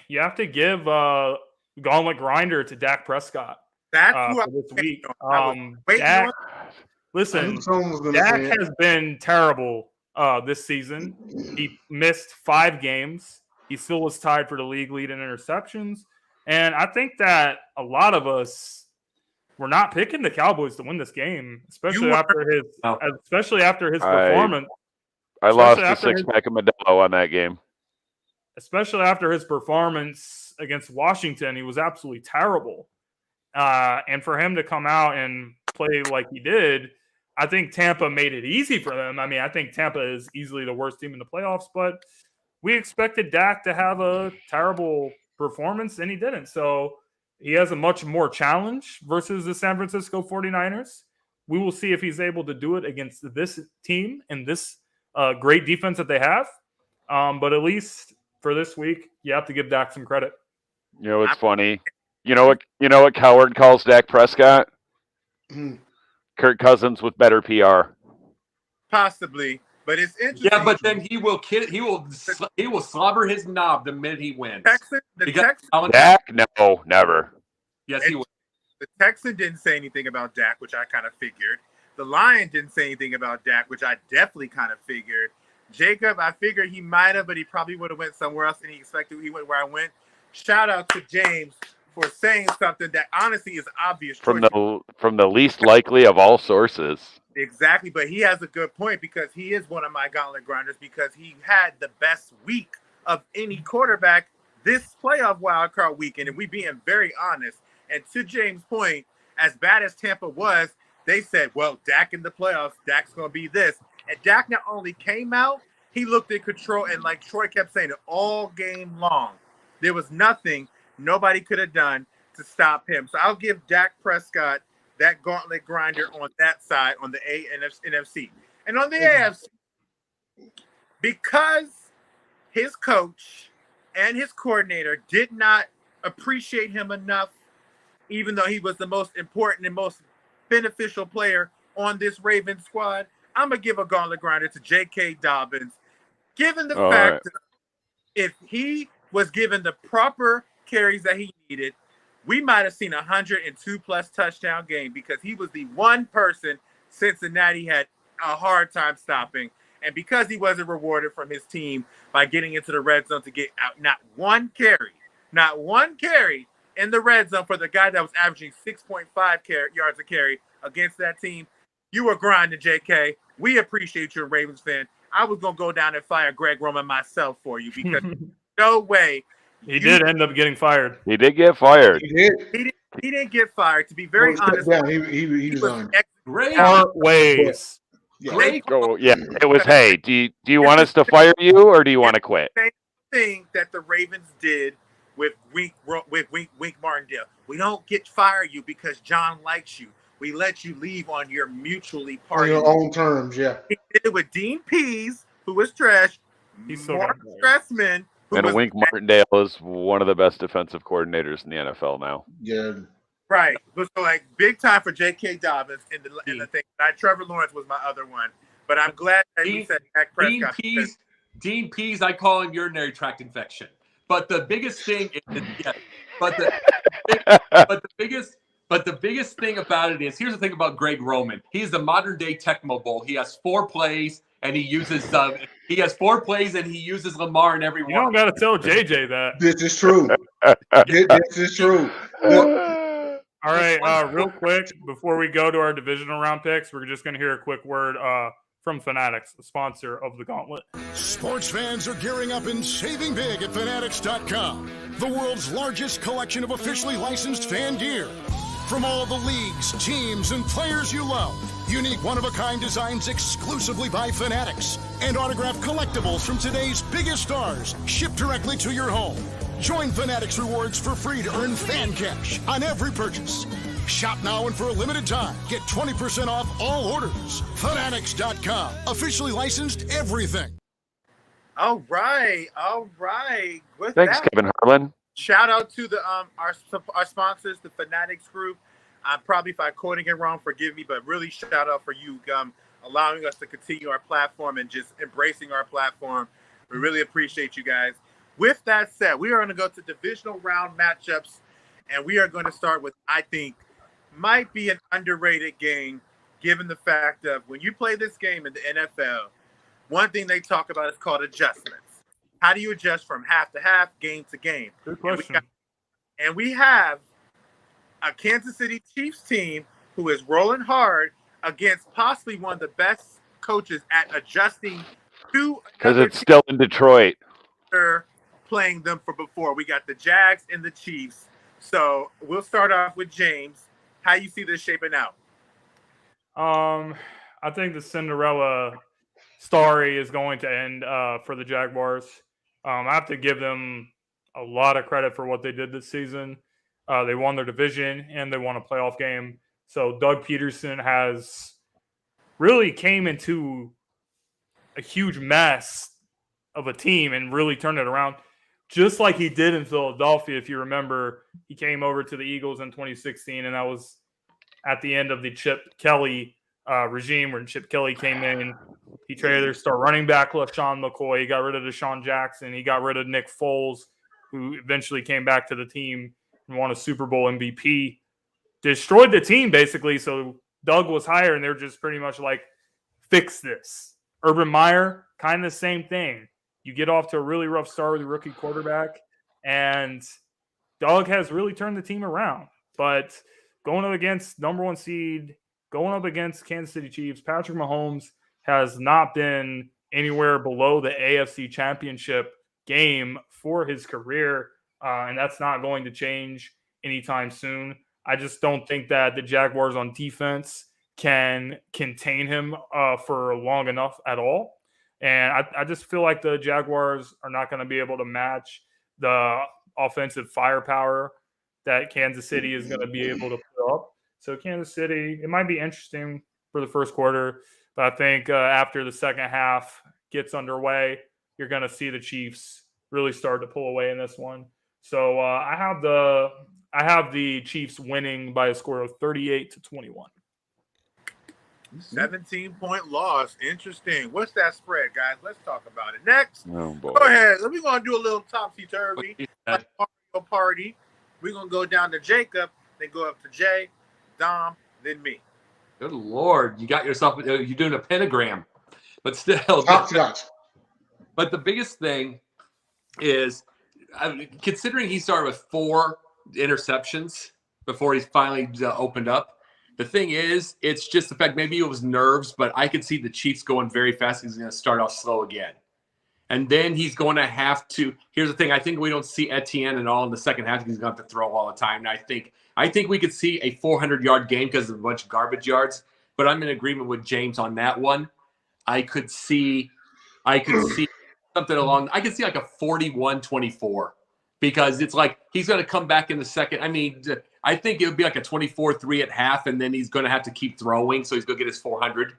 you have to give Gauntlet Grinder to Dak Prescott for this week. Dak has been terrible this season. He missed 5 games. He still was tied for the league lead in interceptions. And I think that a lot of us were not picking the Cowboys to win this game, especially after his performance. I lost a 6-pack of Modelo on that game. Especially after his performance against Washington, he was absolutely terrible. And for him to come out and play like he did, I think Tampa made it easy for them. I mean, I think Tampa is easily the worst team in the playoffs, but we expected Dak to have a terrible performance, and he didn't. So he has a much more challenge versus the San Francisco 49ers. We will see if he's able to do it against this team and this great defense that they have. But at least for this week, you have to give Dak some credit. It's funny. You know what Coward calls Dak Prescott? Kirk Cousins with better PR. Possibly, but it's interesting. Yeah, but then he will slobber his knob the minute he wins. Dak? No, never. Yes, he will. The Texan didn't say anything about Dak, which I kind of figured. The Lion didn't say anything about Dak, which I definitely kind of figured. Jacob, I figured he might have, but he probably would have went somewhere else, and he expected he went where I went. Shout out to James for saying something that honestly is obvious. From the least likely of all sources. Exactly, but he has a good point because he is one of my Gauntlet Grinders because he had the best week of any quarterback this playoff wildcard weekend, and we being very honest. And to James' point, as bad as Tampa was, they said, well, Dak in the playoffs, Dak's going to be this. And Dak not only came out, he looked in control, and like Troy kept saying it all game long. There was nothing nobody could have done to stop him. So I'll give Dak Prescott that Gauntlet Grinder on that side, on the NFC. And on the AFC, because his coach and his coordinator did not appreciate him enough, even though he was the most important and most beneficial player on this Ravens squad, I'm going to give a Gauntlet Grinder to J.K. Dobbins, given the fact that if he was given the proper carries that he needed, we might have seen 102+ touchdown game because he was the one person Cincinnati had a hard time stopping. And because he wasn't rewarded from his team by getting into the red zone to get out, not one carry in the red zone for the guy that was averaging 6.5 yards a carry against that team. You were grinding, JK. We appreciate you, Ravens fan. I was going to go down and fire Greg Roman myself for you because no way. He did end up getting fired. He did get fired. He did. He didn't get fired. To be very honest, he resigned. Great. Part ways. Great. Oh, yeah. It was, hey, do you want us to fire you or do you want to quit? Same thing that the Ravens did with Wink Martindale. We don't fire you because John likes you. We let you leave on your mutually On party. your own terms, yeah. He did it with Dean Pease, who was trash. He's still Mark got Stressman, who And was Wink Martindale is one of the best defensive coordinators in the NFL now. Yeah. right. So like big time for J.K. Dobbins in the thing. Trevor Lawrence was my other one, but I'm glad that we said Dak Prescott. Dean Pease, I call him urinary tract infection. But the biggest thing is, but the biggest thing about it is, here's the thing about Greg Roman. He's the modern day Tecmo Bowl. He has 4 plays and he uses Lamar in every one. You don't got to tell JJ that. This is true. This is true. All right, real quick, before we go to our divisional round picks, we're just going to hear a quick word from Fanatics, the sponsor of the Gauntlet. Sports fans are gearing up and saving big at Fanatics.com, the world's largest collection of officially licensed fan gear. From all the leagues, teams, and players you love, unique one-of-a-kind designs exclusively by Fanatics, and autographed collectibles from today's biggest stars shipped directly to your home. Join Fanatics Rewards for free to earn fan cash on every purchase. Shop now and for a limited time, get 20% off all orders. Fanatics.com, officially licensed everything. All right. Thanks, Kevin Harlan. Shout out to the our sponsors, the Fanatics Group. Probably if I'm quoting it wrong, forgive me, but really shout out for you allowing us to continue our platform and just embracing our platform. We really appreciate you guys. With that said, we are going to go to divisional round matchups, and we are going to start with, I think, might be an underrated game, given the fact of when you play this game in the NFL, one thing they talk about is called adjustments. How do you adjust from half to half, game to game? Good question. And we have a Kansas City Chiefs team who is rolling hard against possibly one of the best coaches at adjusting to because it's still in Detroit. Playing them for before. We got the Jags and the Chiefs. So we'll start off with James. How you see this shaping out? I think the Cinderella story is going to end for the Jaguars. I have to give them a lot of credit for what they did this season. They won their division and they won a playoff game. So Doug Peterson has really came into a huge mess of a team and really turned it around. Just like he did in Philadelphia, if you remember, he came over to the Eagles in 2016, and that was at the end of the Chip Kelly regime when Chip Kelly came in. He traded their star running back, LaShawn McCoy. He got rid of Deshaun Jackson. He got rid of Nick Foles, who eventually came back to the team and won a Super Bowl MVP. Destroyed the team, basically, so Doug was hired, and they're just pretty much like, fix this. Urban Meyer, kind of the same thing. You get off to a really rough start with a rookie quarterback, and Doug has really turned the team around. But going up against number 1 seed, going up against Kansas City Chiefs, Patrick Mahomes has not been anywhere below the AFC Championship game for his career, and that's not going to change anytime soon. I just don't think that the Jaguars on defense can contain him for long enough at all. And I just feel like the Jaguars are not going to be able to match the offensive firepower that Kansas City is going to be able to put up. So Kansas City, it might be interesting for the first quarter, but I think after the second half gets underway, you're going to see the Chiefs really start to pull away in this one. So I have the Chiefs winning by a score of 38-21. 17-point loss. Interesting. What's that spread, guys? Let's talk about it. Next, Oh, boy. go ahead. We're going to do a little topsy-turvy. Mario Party. We're going to go down to Jacob, then go up to Jay, Dom, then me. Good Lord. You got yourself, you're doing a pentagram. But still. But the biggest thing is, considering he started with 4 interceptions before he finally opened up, the thing is, it's just the fact maybe it was nerves, but I could see the Chiefs going very fast. He's going to start off slow again. And then he's going to have to – here's the thing. I think we don't see Etienne at all in the second half. He's going to have to throw all the time. And I think we could see a 400-yard game because of a bunch of garbage yards. But I'm in agreement with James on that one. I could see something along – I could see like a 41-24 because it's like he's going to come back in the second. I mean, I think it would be like a 24-3 at half, and then he's going to have to keep throwing, so he's going to get his 400.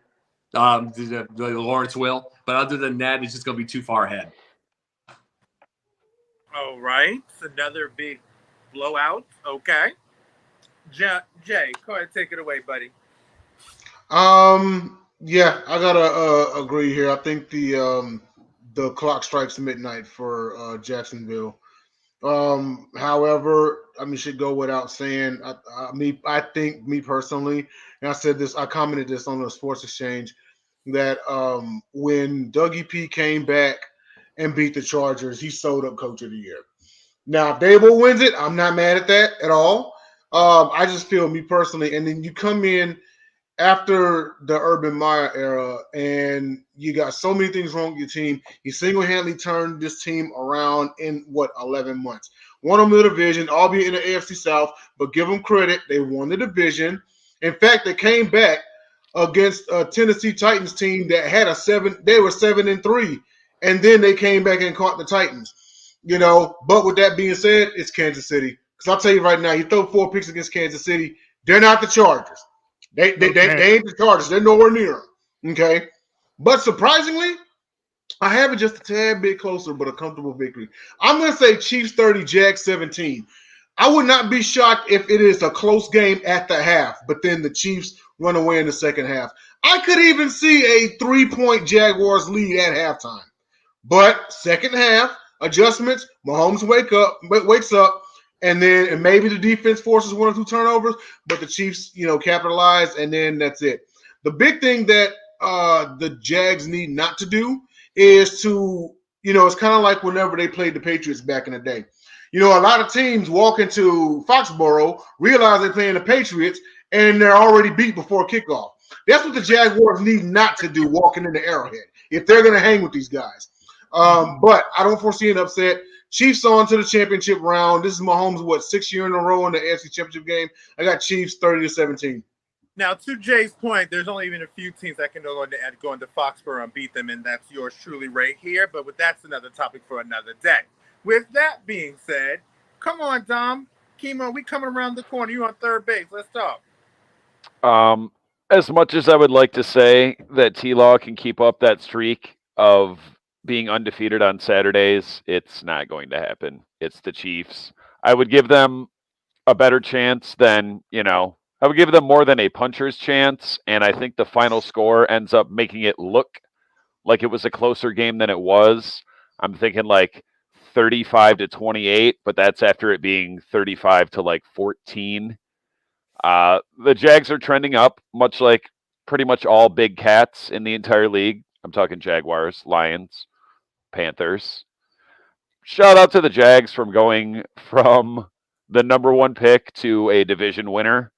Lawrence will. But other than that, it's just going to be too far ahead. All right. It's another big blowout. Okay. Jay, go ahead, take it away, buddy. Yeah, I gotta agree here. I think the clock strikes midnight for Jacksonville. However, I mean, should go without saying. I think me personally, and I said this, I commented this on the Sports Exchange, that when Dougie P came back and beat the Chargers, he sold up Coach of the Year. Now, if Dable wins it, I'm not mad at that at all. I just feel, me personally, and then you come in after the Urban Meyer era, and you got so many things wrong with your team. He single-handedly turned this team around in, 11 months. Won them the division, albeit in the AFC South, but give them credit. They won the division. In fact, they came back against a Tennessee Titans team that had they were 7-3, and then they came back and caught the Titans. But with that being said, it's Kansas City. Because I'll tell you right now, you throw 4 picks against Kansas City, they're not the Chargers. They ain't the Chargers. They're nowhere near them. Okay? But surprisingly, I have it just a tad bit closer, but a comfortable victory. I'm going to say Chiefs 30, Jags 17. I would not be shocked if it is a close game at the half, but then the Chiefs run away in the second half. I could even see a 3-point Jaguars lead at halftime. But second half, adjustments, Mahomes wakes up, and maybe the defense forces 1 or 2 turnovers, but the Chiefs, capitalize, and then that's it. The big thing that the Jags need not to do is to, it's kind of like whenever they played the Patriots back in the day. A lot of teams walk into Foxborough, realize they're playing the Patriots, and they're already beat before kickoff. That's what the Jaguars need not to do walking into Arrowhead if they're going to hang with these guys. But I don't foresee an upset. Chiefs on to the championship round. This is Mahomes' 6th year in a row in the AFC Championship game. I got Chiefs 30-17. Now, to Jay's point, there's only even a few teams that can go into Foxborough and beat them, and that's yours truly right here. But that's another topic for another day. With that being said, come on, Dom. Chemo, we coming around the corner. You on third base. Let's talk. As much as I would like to say that T-Law can keep up that streak of being undefeated on Saturdays, it's not going to happen. It's the Chiefs. I would give them a better chance than, I would give them more than a puncher's chance, and I think the final score ends up making it look like it was a closer game than it was. I'm thinking like 35-28, but that's after it being 35-14. The Jags are trending up, much like pretty much all big cats in the entire league. I'm talking Jaguars, Lions, Panthers. Shout out to the Jags from going from the number 1 pick to a division winner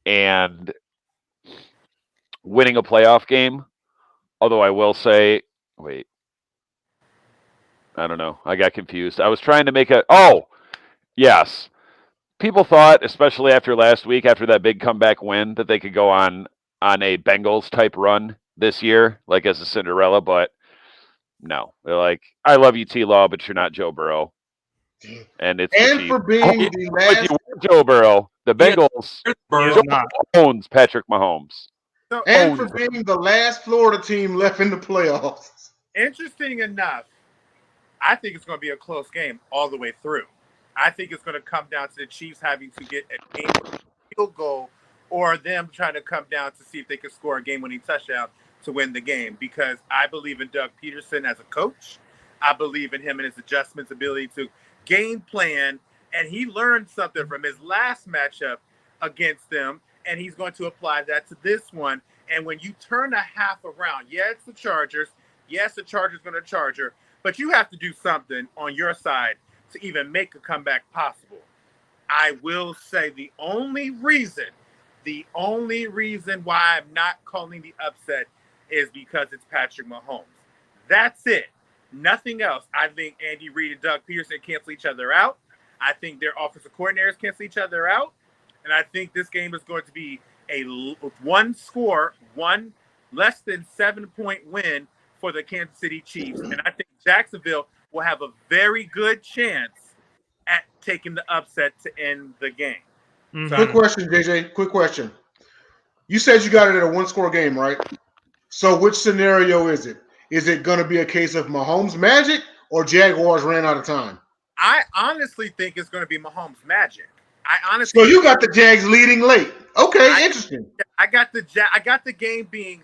and winning a playoff game. Although I will say, I don't know. I got confused. I was trying to make yes. People thought, especially after last week, after that big comeback win, that they could go on a Bengals type run this year, like as a Cinderella, but no. They're like, I love you, T-Law, but you're not Joe Burrow. And for being the last... Like you were Joe Burrow. The Bengals owns Patrick Mahomes. And for being the last Florida team left in the playoffs. Interesting enough, I think it's going to be a close game all the way through. I think it's going to come down to the Chiefs having to get a game field goal or them trying to come down to see if they can score a game-winning touchdown to win the game, because I believe in Doug Peterson as a coach. I believe in him and his adjustments, ability to game plan And he learned something from his last matchup against them, and he's going to apply that to this one. And when you turn a half around, yeah, it's the Chargers. Yes, the Chargers going to Charger, but you have to do something on your side to even make a comeback possible. I will say the only reason why I'm not calling the upset is because it's Patrick Mahomes. That's it. Nothing else. I think Andy Reid and Doug Peterson cancel each other out. I think their offensive coordinators cancel each other out. And I think this game is going to be a one less than 7-point win for the Kansas City Chiefs. And I think Jacksonville will have a very good chance at taking the upset to end the game. Mm-hmm. Quick question, JJ. Quick question. You said you got it at a one-score game, right? So which scenario is it? Is it going to be a case of Mahomes magic or Jaguars ran out of time? I honestly think it's going to be Mahomes magic. So you got the Jags leading late. Okay, interesting. I got the game being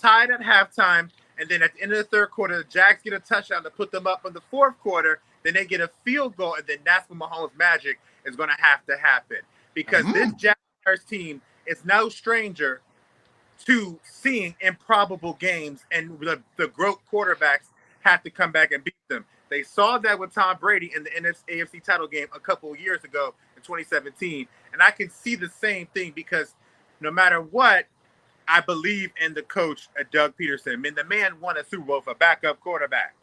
tied at halftime, and then at the end of the third quarter, the Jags get a touchdown to put them up in the fourth quarter. Then they get a field goal, and then that's when Mahomes magic is going to happen. Because this Jaguars team is no stranger to seeing improbable games, and the GOAT quarterbacks have to come back and beat them. They saw that with Tom Brady in the AFC title game a couple of years ago in 2017, and I can see the same thing because no matter what, I believe in the coach, Doug Peterson. I mean, the man won a Super Bowl with a backup quarterback,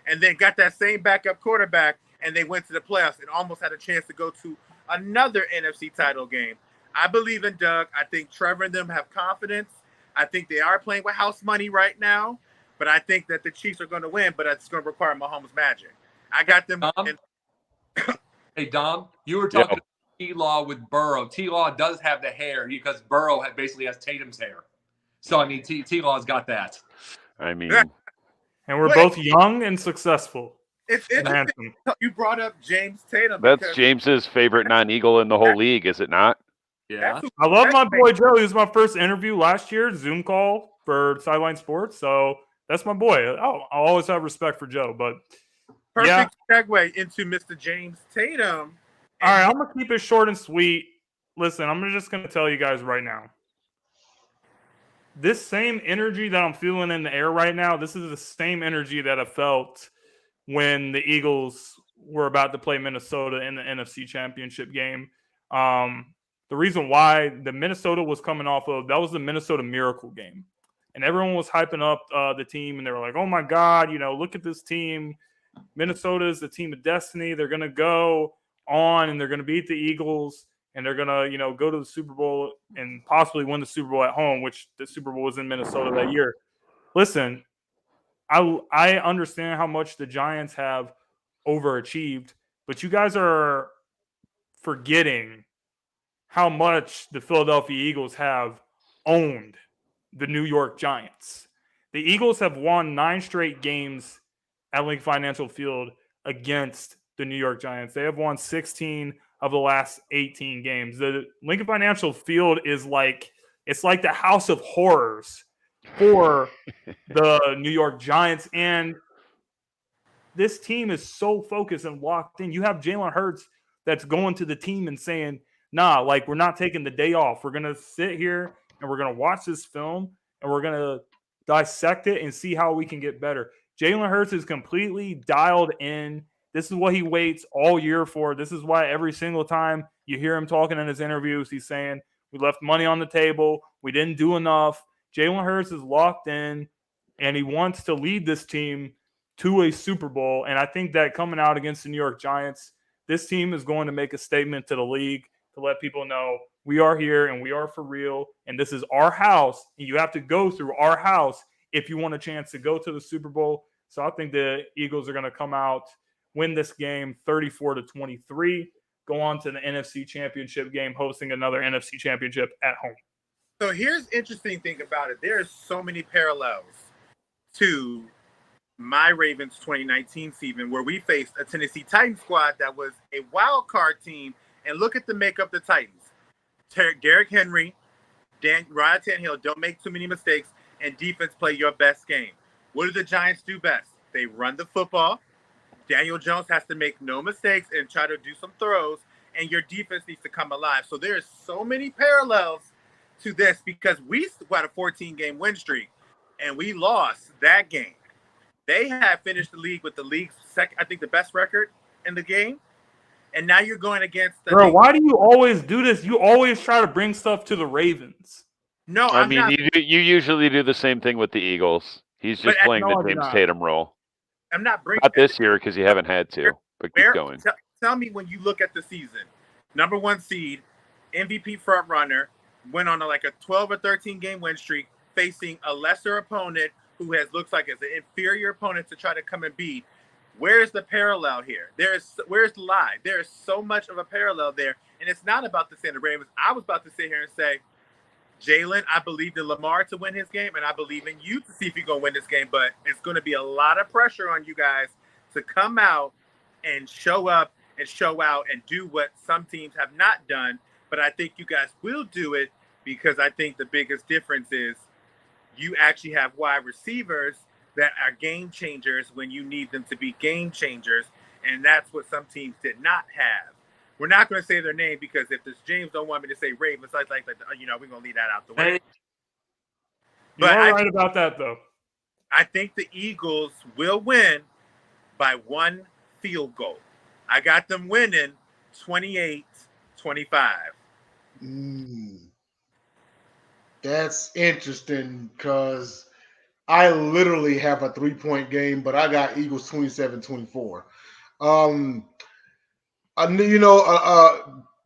and then got that same backup quarterback, and they went to the playoffs and almost had a chance to go to another NFC title game. I believe in Doug. I think Trevor and them have confidence. I think they are playing with house money right now, but I think that the Chiefs are going to win, but it's going to require Mahomes magic. I got them. Hey, Dom, you were talking about T-Law with Burrow. T-Law does have the hair because Burrow basically has Tatum's hair. So, I mean, T-Law's got that. I mean. And we're both young and successful. It's interesting. You brought up James Tatum. That's James's favorite non-Eagle in the whole league, is it not? Yeah. I love my boy Joe. He was my first interview last year, Zoom call for Sideline Sports. So that's my boy. I'll always have respect for Joe. But perfect segue into Mr. James Tatum. All right, I'm going to keep it short and sweet. Listen, I'm just going to tell you guys right now. This same energy that I'm feeling in the air right now, this is the same energy that I felt when the Eagles were about to play Minnesota in the NFC Championship game. The reason why the Minnesota was coming off of, that was the Minnesota Miracle game. And everyone was hyping up the team, and they were like, oh, my God, look at this team. Minnesota is the team of destiny. They're going to go on, and they're going to beat the Eagles, and they're going to, go to the Super Bowl and possibly win the Super Bowl at home, which the Super Bowl was in Minnesota that year. Listen, I understand how much the Giants have overachieved, but you guys are forgetting how much the Philadelphia Eagles have owned the New York Giants. The Eagles have won 9 straight games at Lincoln Financial Field against the New York Giants. They have won 16 of the last 18 games. The Lincoln Financial Field is it's like the house of horrors for the New York Giants. And this team is so focused and locked in. You have Jalen Hurts that's going to the team and saying, nah, we're not taking the day off. We're going to sit here and we're going to watch this film and we're going to dissect it and see how we can get better. Jalen Hurts is completely dialed in. This is what he waits all year for. This is why every single time you hear him talking in his interviews, he's saying, we left money on the table. We didn't do enough. Jalen Hurts is locked in, and he wants to lead this team to a Super Bowl. And I think that coming out against the New York Giants, this team is going to make a statement to the league to let people know we are here and we are for real. And this is our house, and you have to go through our house if you want a chance to go to the Super Bowl. So I think the Eagles are going to come out, win this game 34-23, go on to the NFC Championship game, hosting another NFC Championship at home. So here's the interesting thing about it. There's so many parallels to my Ravens 2019 season where we faced a Tennessee Titans squad that was a wild card team. And look at the makeup of the Titans. Derrick Henry, Ryan Tannehill, don't make too many mistakes, and defense play your best game. What do the Giants do best? They run the football. Daniel Jones has to make no mistakes and try to do some throws, and your defense needs to come alive. So there's so many parallels to this because we had a 14-game win streak, and we lost that game. They have finished the league with the league's second, I think, the best record in the game. And now you're going against the Bro, why do you always do this? You always try to bring stuff to the Ravens. No, I I'm mean, not. you usually do the same thing with the Eagles. He's just But- playing No, the I do James not. Tatum role. I'm not bringing Not this year because you haven't had to, but keep Where, going. tell me when you look at the season, number 1 seed, MVP front runner, went on like a 12 or 13 game win streak, facing a lesser opponent who looks like it's an inferior opponent to try to come and beat. Where's the parallel here? Where's the lie? There is so much of a parallel there, and it's not about the Santa Ravens. I was about to sit here and say, Jalen, I believed in Lamar to win his game, and I believe in you to see if you're going to win this game, but it's going to be a lot of pressure on you guys to come out and show up and show out and do what some teams have not done. But I think you guys will do it because I think the biggest difference is you actually have wide receivers that are game changers when you need them to be game changers, and that's what some teams did not have. We're not going to say their name because if this James don't want me to say Ravens, we're going to leave that out the way. You are right about that, though. I think the Eagles will win by 1 field goal. I got them winning 28-25. That's interesting because I literally have a 3-point game, but I got Eagles 27-24.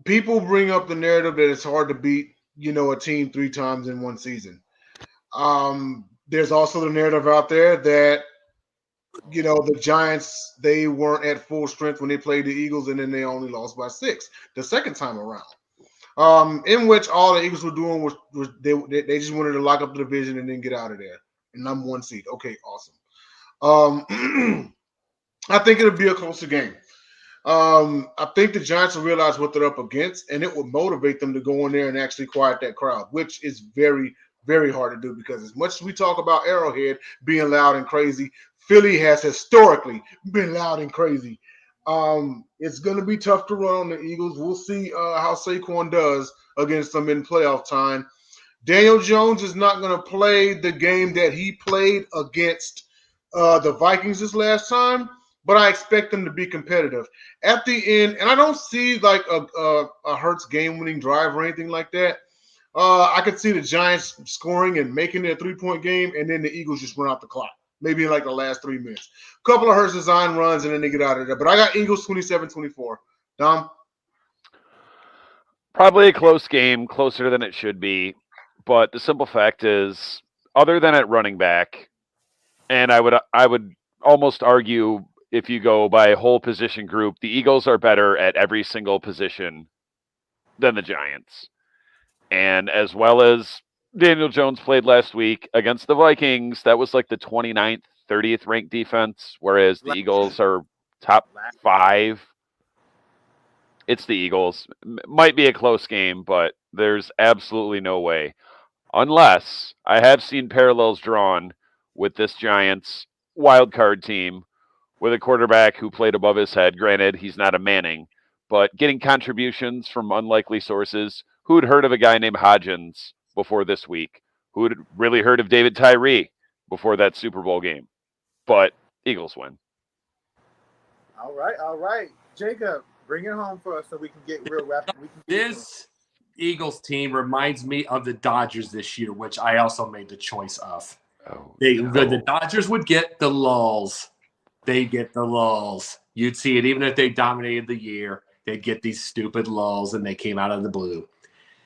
People bring up the narrative that it's hard to beat, a team 3 times in one season. There's also the narrative out there that, the Giants, they weren't at full strength when they played the Eagles, and then they only lost by 6 the second time around. In which all the Eagles were doing was they just wanted to lock up the division and then get out of there. And number 1 seed. Okay, awesome. I think it'll be a closer game. I think the Giants will realize what they're up against, and it will motivate them to go in there and actually quiet that crowd, which is very, very hard to do because as much as we talk about Arrowhead being loud and crazy, Philly has historically been loud and crazy. It's going to be tough to run on the Eagles. We'll see how Saquon does against them in playoff time. Daniel Jones is not going to play the game that he played against the Vikings this last time, but I expect them to be competitive. At the end, and I don't see like a Hurts game-winning drive or anything like that. I could see the Giants scoring and making their 3-point game, and then the Eagles just run out the clock, maybe in like the last 3 minutes. A couple of Hurts design runs, and then they get out of there. But I got Eagles 27-24. Dom? Probably a close game, closer than it should be. But the simple fact is, other than at running back, and I would almost argue if you go by whole position group, the Eagles are better at every single position than the Giants. And as well as Daniel Jones played last week against the Vikings, that was like the 29th, 30th ranked defense, whereas the Eagles are top 5. It's the Eagles. Might be a close game, but there's absolutely no way. Unless I have seen parallels drawn with this Giants wildcard team with a quarterback who played above his head. Granted, he's not a Manning, but getting contributions from unlikely sources. Who'd heard of a guy named Hodgins before this week? Who'd really heard of David Tyree before that Super Bowl game? But Eagles win. All right. Jacob, bring it home for us so we can get real rapid. This Eagles team reminds me of the Dodgers this year, which I also made the choice of. The Dodgers would get the lulls. They get the lulls. You'd see it even if they dominated the year. They'd get these stupid lulls, and they came out of the blue.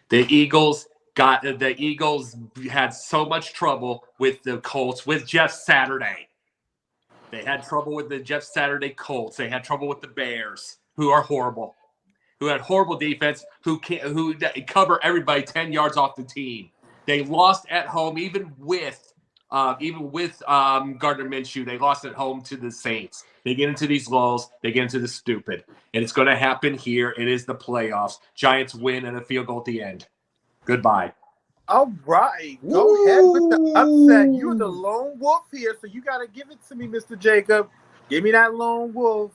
The Eagles had so much trouble with the Colts with Jeff Saturday. They had trouble with the Jeff Saturday Colts. They had trouble with the Bears, who are horrible, who had horrible defense, who cover everybody 10 yards off the team. They lost at home, even with Gardner Minshew. They lost at home to the Saints. They get into these lulls. They get into the stupid. And it's going to happen here. It is the playoffs. Giants win and a field goal at the end. Goodbye. All right. Go ahead with the upset. You're the lone wolf here, so you got to give it to me, Mr. Jacob. Give me that lone wolf.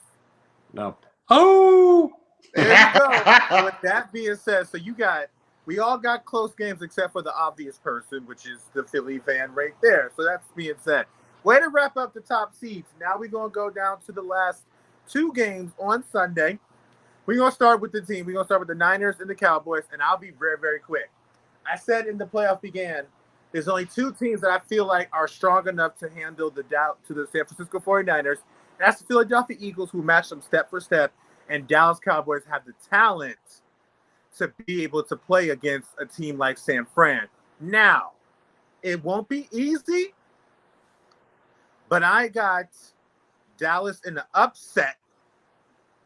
No. Oh, there you go. So with that being said, we all got close games except for the obvious person, which is the Philly fan right there. So that's being said. Way to wrap up the top seeds. Now we're going to go down to the last 2 games on Sunday. We're going to start with the team. We're going to start with the Niners and the Cowboys, and I'll be very, very quick. I said in the playoff began, there's only 2 teams that I feel like are strong enough to handle the doubt to the San Francisco 49ers. That's the Philadelphia Eagles, who match them step for step, and Dallas Cowboys have the talent to be able to play against a team like San Fran. Now, it won't be easy, but I got Dallas in the upset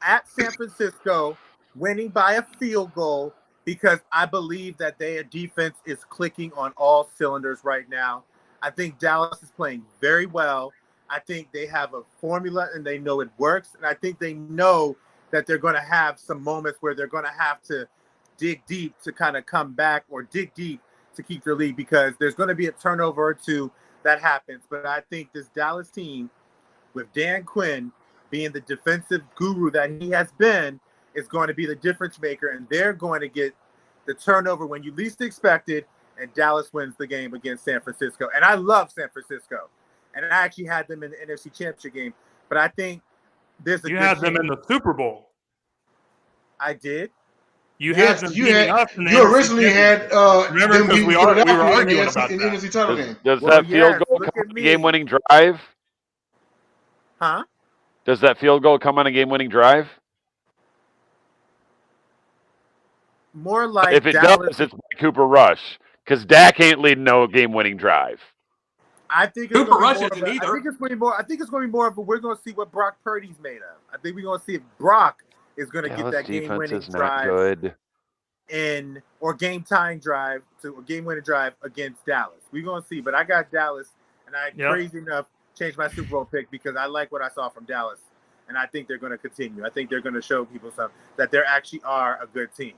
at San Francisco, winning by a field goal, because I believe that their defense is clicking on all cylinders right now. I think Dallas is playing very well. I think they have a formula and they know it works. And I think they know that they're going to have some moments where they're going to have to dig deep to kind of come back, or dig deep to keep their lead, because there's going to be a turnover or 2 that happens. But I think this Dallas team, with Dan Quinn being the defensive guru that he has been, is going to be the difference maker, and they're going to get the turnover when you least expect it, and Dallas wins the game against San Francisco. And I love San Francisco, and I actually had them in the NFC Championship game, but I think there's a You had them in the Super Bowl. I did. You had them beating us in the You NFC originally had Remember, them because beating we were Philadelphia arguing in about the that. NFC title game. Does Well, that field yes, goal look come at on a me. game-winning drive? Huh? Does that field goal come on a game-winning drive? More like If it Dallas. does, it's Cooper Rush, because Dak ain't leading no game-winning drive. I think it's Cooper going Rush to be isn't more. either. I think it's going to be more. I think it's going to be more of a. We're going to see what Brock Purdy's made of. I think we're going to see if Brock is going to get Dallas that defense game-winning is not drive good. or game-tying drive to a game-winning drive against Dallas. We're going to see, but I got Dallas, and I crazy enough changed my Super Bowl pick because I like what I saw from Dallas, and I think they're going to continue. I think they're going to show people something, that they actually are a good team.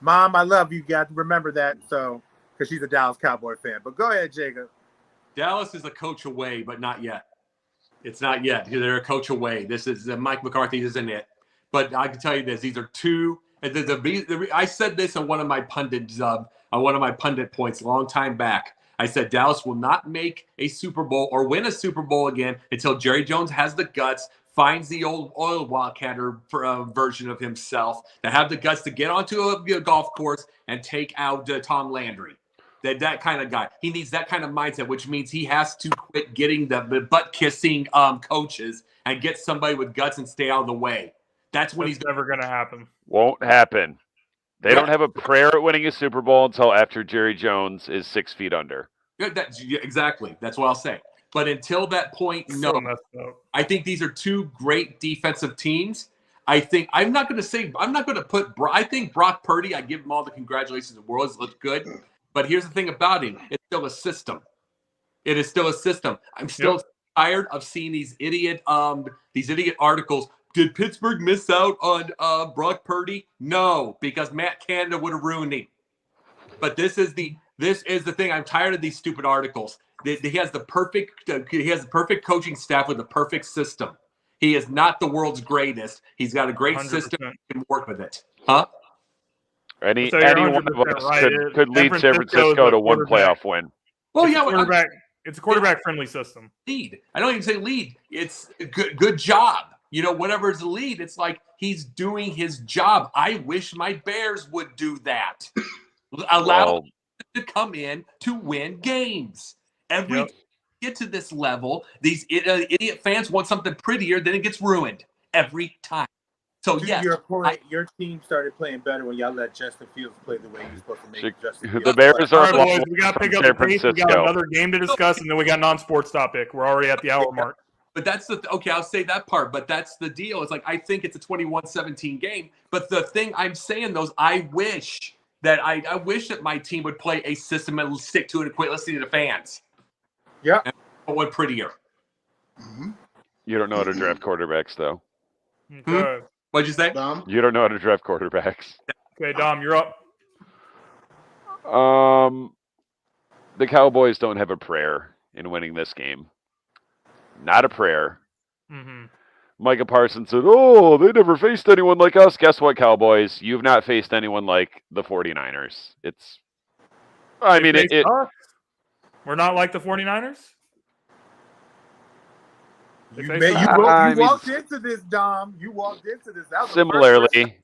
Mom, I love you. You got to remember that, so because she's a Dallas Cowboy fan. But go ahead, Jacob. Dallas is a coach away, but not yet. It's not yet. They're a coach away. This is Mike McCarthy isn't it. But I can tell you this: these are 2. I said this on one of my pundit points a long time back. I said Dallas will not make a Super Bowl or win a Super Bowl again until Jerry Jones has the guts, finds the old oil wildcatter version of himself, to have the guts to get onto a golf course and take out Tom Landry. That kind of guy. He needs that kind of mindset, which means he has to quit getting the butt-kissing coaches and get somebody with guts and stay out of the way. That's he's never going to happen. Won't happen. They don't have a prayer at winning a Super Bowl until after Jerry Jones is 6 feet under. Exactly. That's what I'll say. But until that point, no. I think these are 2 great defensive teams. I think I think Brock Purdy, I give him all the congratulations in the world. He's looked good. But here's the thing about him. It's still a system. It is still a system. I'm still tired of seeing these idiot articles. Did Pittsburgh miss out on Brock Purdy? No, because Matt Canada would have ruined him. But this is the thing. I'm tired of these stupid articles. He has the perfect coaching staff with the perfect system. He is not the world's greatest. He's got a great 100%. System. He can work with it. Huh? Any one of us could lead San Francisco to one playoff win. Well, it's a quarterback-friendly system. Lead. I don't even say lead. It's a good job. Whatever is the lead, it's like he's doing his job. I wish my Bears would do that. Allow them to come in to win games. Every time you get to this level, these idiot fans want something prettier, then it gets ruined every time. So to your point, your team started playing better when y'all let Justin Fields play the way he was supposed to make Justin Fields. The Bears are boys, we got to pick up the pace. We got another game to discuss, and then we got non-sports topic. We're already at the hour mark. But that's I'll say that part, but that's the deal. It's like I think it's a 21-17 game. But the thing I'm saying, I wish that my team would play a system and stick to it and quit listening to the fans. Yeah. And one prettier. Mm-hmm. You don't know how to draft quarterbacks, though. Okay. What'd you say? Dom? You don't know how to draft quarterbacks. Okay, Dom, you're up. The Cowboys don't have a prayer in winning this game. Not a prayer. Mm-hmm. Micah Parsons said, "Oh, they never faced anyone like us." Guess what, Cowboys? You've not faced anyone like the 49ers. I mean, Faced us. We're not like the 49ers? You face walked into this, Dom. You walked into this. That was similarly,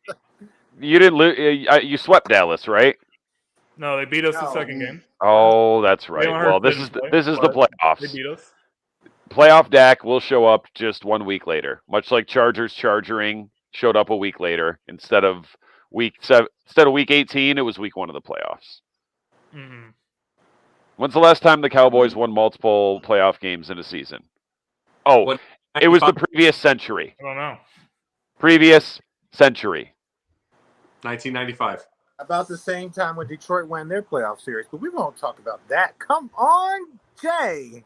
you didn't you swept Dallas, right? No, they beat us the second game. Oh, that's right. Well, this is the playoffs. They beat us. Playoff Dak will show up just 1 week later, much like Chargers chargering showed up a week later instead of week 18. It was week 1 of the playoffs. Mm-hmm. When's the last time the Cowboys won multiple playoff games in a season? Oh, it was the previous century. I don't know. Previous century. 1995. About the same time when Detroit won their playoff series, but we won't talk about that. Come on, Jay.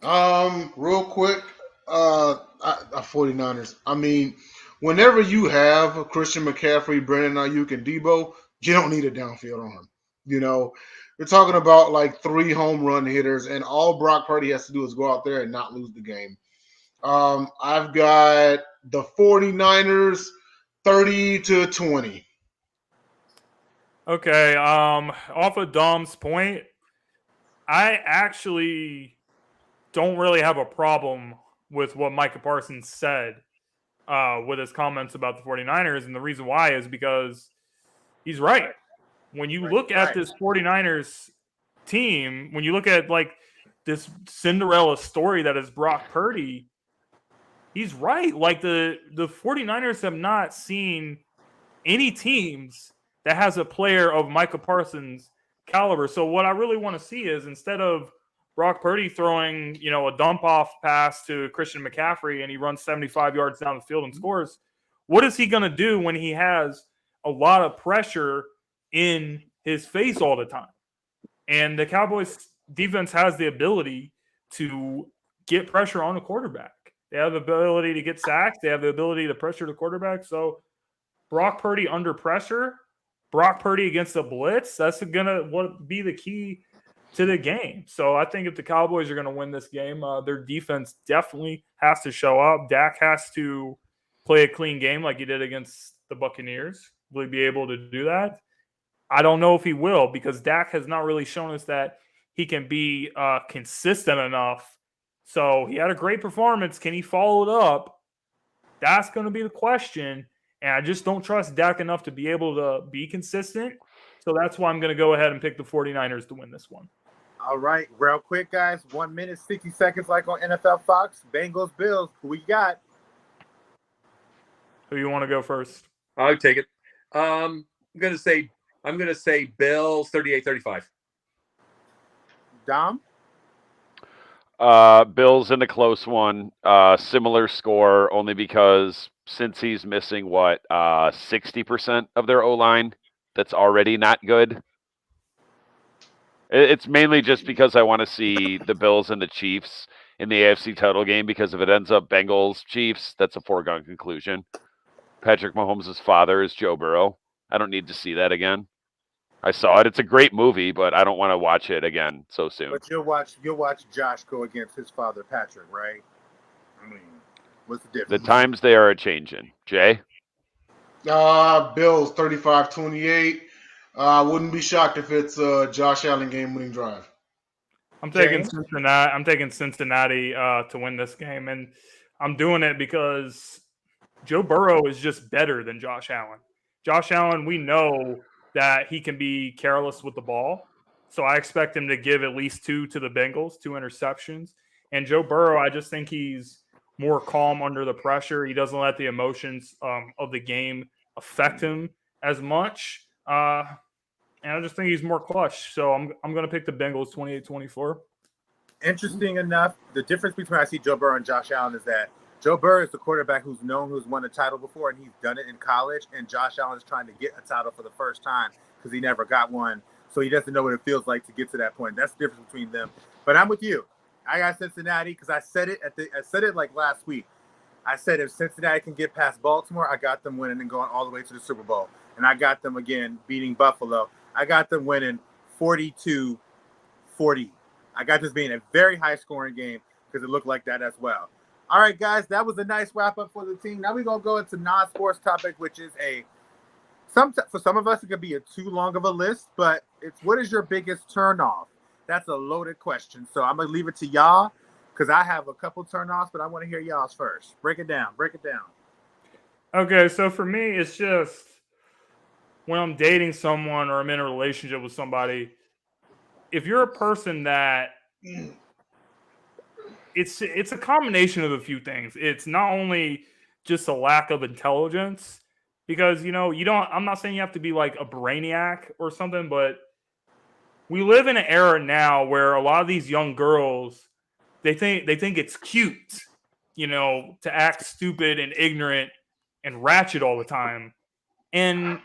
Real quick, 49ers. I mean, whenever you have Christian McCaffrey, Brandon Ayuk, and Debo, you don't need a downfield arm. You know, you're talking about like 3 home run hitters, and all Brock Purdy has to do is go out there and not lose the game. I've got the 49ers 30-20. Okay, off of Dom's point, I actually don't really have a problem with what Micah Parsons said with his comments about the 49ers, and the reason why is because he's right. When you look at this 49ers team, when you look at like this Cinderella story that is Brock Purdy, he's right. Like the 49ers have not seen any teams that has a player of Micah Parsons' caliber. So what I really want to see is instead of Brock Purdy throwing, a dump-off pass to Christian McCaffrey and he runs 75 yards down the field and scores, what is he going to do when he has a lot of pressure in his face all the time? And the Cowboys defense has the ability to get pressure on the quarterback. They have the ability to get sacks. They have the ability to pressure the quarterback. So Brock Purdy under pressure, Brock Purdy against the blitz, that's going to be the key to the game. So I think if the Cowboys are going to win this game, their defense definitely has to show up. Dak has to play a clean game like he did against the Buccaneers. Will he be able to do that? I don't know if he will, because Dak has not really shown us that he can be consistent enough. So he had a great performance. Can he follow it up? That's going to be the question. And I just don't trust Dak enough to be able to be consistent. So that's why I'm going to go ahead and pick the 49ers to win this one. All right. Real quick, guys. 1 minute, 60 seconds like on NFL Fox. Bengals, Bills. Who we got? Who you want to go first? I'll take it. I'm going to say Bills 38-35. Dom? Bills in a close one. Similar score, only because since he's missing 60% of their O-line, that's already not good. It's mainly just because I want to see the Bills and the Chiefs in the AFC title game, because if it ends up Bengals Chiefs, that's a foregone conclusion. Patrick Mahomes' father is Joe Burrow. I don't need to see that again. I saw it. It's a great movie, but I don't want to watch it again so soon. But you'll watch Josh go against his father, Patrick, right? I mean, what's the difference? The times they are a-changing. Jay? Bills 35-28. Wouldn't be shocked if it's a Josh Allen game-winning drive. I'm taking Cincinnati. I'm taking Cincinnati to win this game, and I'm doing it because Joe Burrow is just better than Josh Allen. Josh Allen, we know that he can be careless with the ball. So I expect him to give at least 2 to the Bengals, 2 interceptions. And Joe Burrow, I just think he's more calm under the pressure. He doesn't let the emotions of the game affect him as much. And I just think he's more clutch. So I'm going to pick the Bengals 28-24. Interesting enough, the difference between I see Joe Burrow and Josh Allen is that Joe Burrow is the quarterback who's won a title before, and he's done it in college. And Josh Allen is trying to get a title for the first time because he never got one. So he doesn't know what it feels like to get to that point. That's the difference between them. But I'm with you. I got Cincinnati because I said it like last week. I said if Cincinnati can get past Baltimore, I got them winning and going all the way to the Super Bowl. And I got them again beating Buffalo. I got them winning 42-40. I got this being a very high-scoring game because it looked like that as well. All right, guys, that was a nice wrap up for the team. Now we're gonna go into non-sports topic, which is for some of us it could be a too long of a list, but it's what is your biggest turnoff? That's a loaded question, so I'm gonna leave it to y'all because I have a couple turnoffs, but I want to hear y'all's first. Break it down. Okay, so for me, it's just when I'm dating someone or I'm in a relationship with somebody, if you're a person that it's a combination of a few things. It's not only just a lack of intelligence, because I'm not saying you have to be like a brainiac or something, but we live in an era now where a lot of these young girls they think it's cute, to act stupid and ignorant and ratchet all the time. And